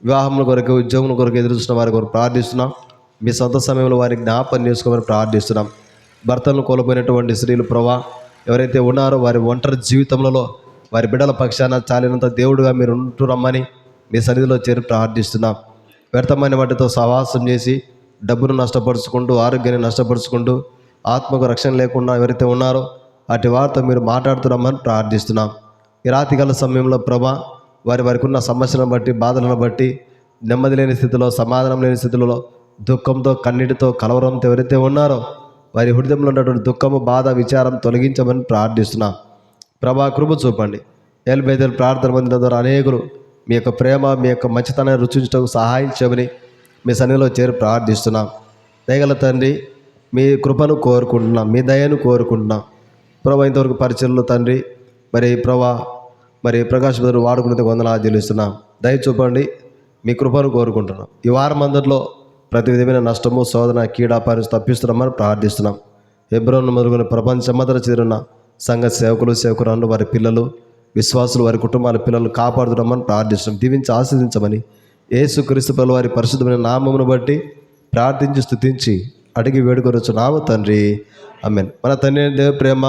వివాహముల కొరకు, ఉద్యోగం కొరకు ఎదురు చూసిన వారి కొరకు ప్రార్థిస్తున్నాం. మీ సొంత సమయంలో వారికి జ్ఞాపకం చేసుకోమని ప్రార్థిస్తున్నాం. భర్తలను కోల్పోయినటువంటి స్త్రీలు ప్రభా ఎవరైతే ఉన్నారో వారి ఒంటరి జీవితంలో వారి బిడ్డల పక్షాన చాలినంత దేవుడుగా మీరు ఉంటురమ్మని మీ సన్నిధిలో చేరి ప్రార్థిస్తున్నాం. వ్యర్థమైన వాటితో సహవాసం చేసి డబ్బును నష్టపరుచుకుంటూ, ఆరోగ్యాన్ని నష్టపరుచుకుంటూ, ఆత్మకు రక్షణ లేకుండా ఎవరైతే ఉన్నారో అటు వారితో మీరు మాట్లాడుతున్నామని ప్రార్థిస్తున్నాం. ఈ రాత్రికాల సమయంలో ప్రభా వారికి ఉన్న సమస్యలను బట్టి, బాధలను బట్టి, నెమ్మది లేని స్థితిలో, సమాధానం లేని స్థితిలో, దుఃఖంతో, కన్నీటితో, కలవరంతో ఎవరైతే ఉన్నారో వారి హృదయంలో ఉన్నటువంటి దుఃఖము, బాధ, విచారం తొలగించమని ప్రార్థిస్తున్నాం. ప్రభా కృప చూపండి. ఏల్బేదల్ ప్రార్థన మందిరం ద్వారా అనేకులు మీ యొక్క ప్రేమ, మీ యొక్క మంచితనాన్ని రుచించటకు సహాయం చేయమని మీ సన్నిధిలో చేరి ప్రార్థిస్తున్నాం. దయగల తండ్రి, మీ కృపను కోరుకుంటున్నాం, మీ దయను కోరుకుంటున్నాం. ప్రభా ఇంతవరకు పరిచయలు తండ్రి మరి ప్రకాష్ బ్రదర్ వాడుకునేందుకు వందనాలు చెల్లిస్తున్నాం. దయ చూపండి, మీ కృపను కోరుకుంటున్నాం. ఈ వారం అందరిలో ప్రతి విధమైన నష్టము, శోధన, కీడాపారి తప్పిస్తున్నామని ప్రార్థిస్తున్నాం. హెబ్రోను మొదలుకొని ప్రపంచమంతట చేరున్న సంఘ సేవకులు, సేవకురాలు, వారి పిల్లలు, విశ్వాసులు, వారి కుటుంబాల పిల్లలు కాపాడుతున్నామని ప్రార్థిస్తున్నాం. దీవించి ఆశీర్వదించమని యేసుక్రీస్తు ప్రభువు వారి పరిశుద్ధమైన నామమును బట్టి ప్రార్థించి స్తుతించి అడిగి వేడుకొనుచున్నాము తండ్రి, ఆమేన్. మన తండ్రి దేవ ప్రేమ,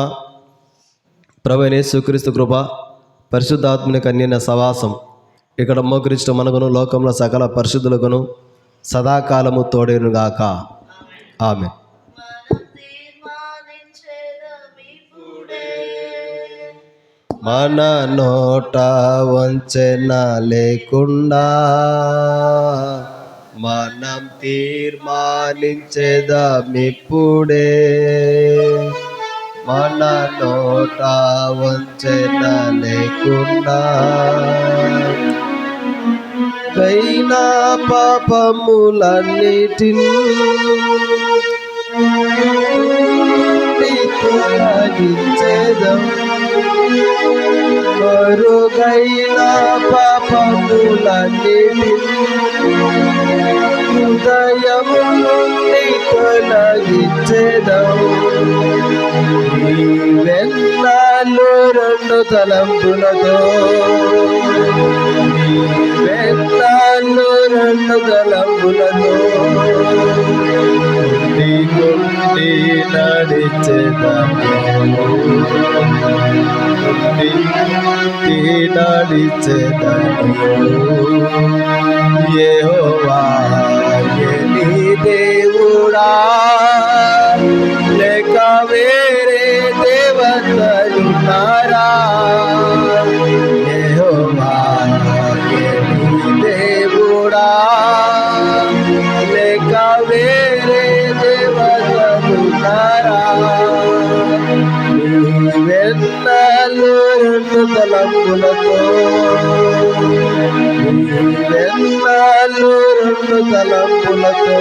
ప్రభువైన యేసుక్రీస్తు కృప, పరిశుద్ధాత్మని కన్యన సవాసం ఇక్కడ మోకరించిన మనకును, లోకంలో సకల పరిశుద్ధులకును సదాకాలము తోడేనుగాక, ఆమేన్. మన నోట వంచన లేకుండా మనం తీర్మానించేదమిప్పుడే. మన నోట వంచన లేకుండా కైనా పాపములన్నిటిని తొలగించేదం, మరుగైన పాపములన్నిటిని హృదయము నుండి తొలగించేదం. వెన్నాళ్ళు రెండు తలంపులతో, వెన్నాళ్ళు రెండు తలంపులతో గుండి నడిచేదము, నడిచేదము. యెహోవా నీ దేవుడా, లేక వేరే దేవతలున్నారా? యెహోవా నీ దేవుడా, లేక వేరే దేవతలున్నారా? వెన్నలు రెండు తలంపులతో, వెన్నలు రెండు తలంపులతో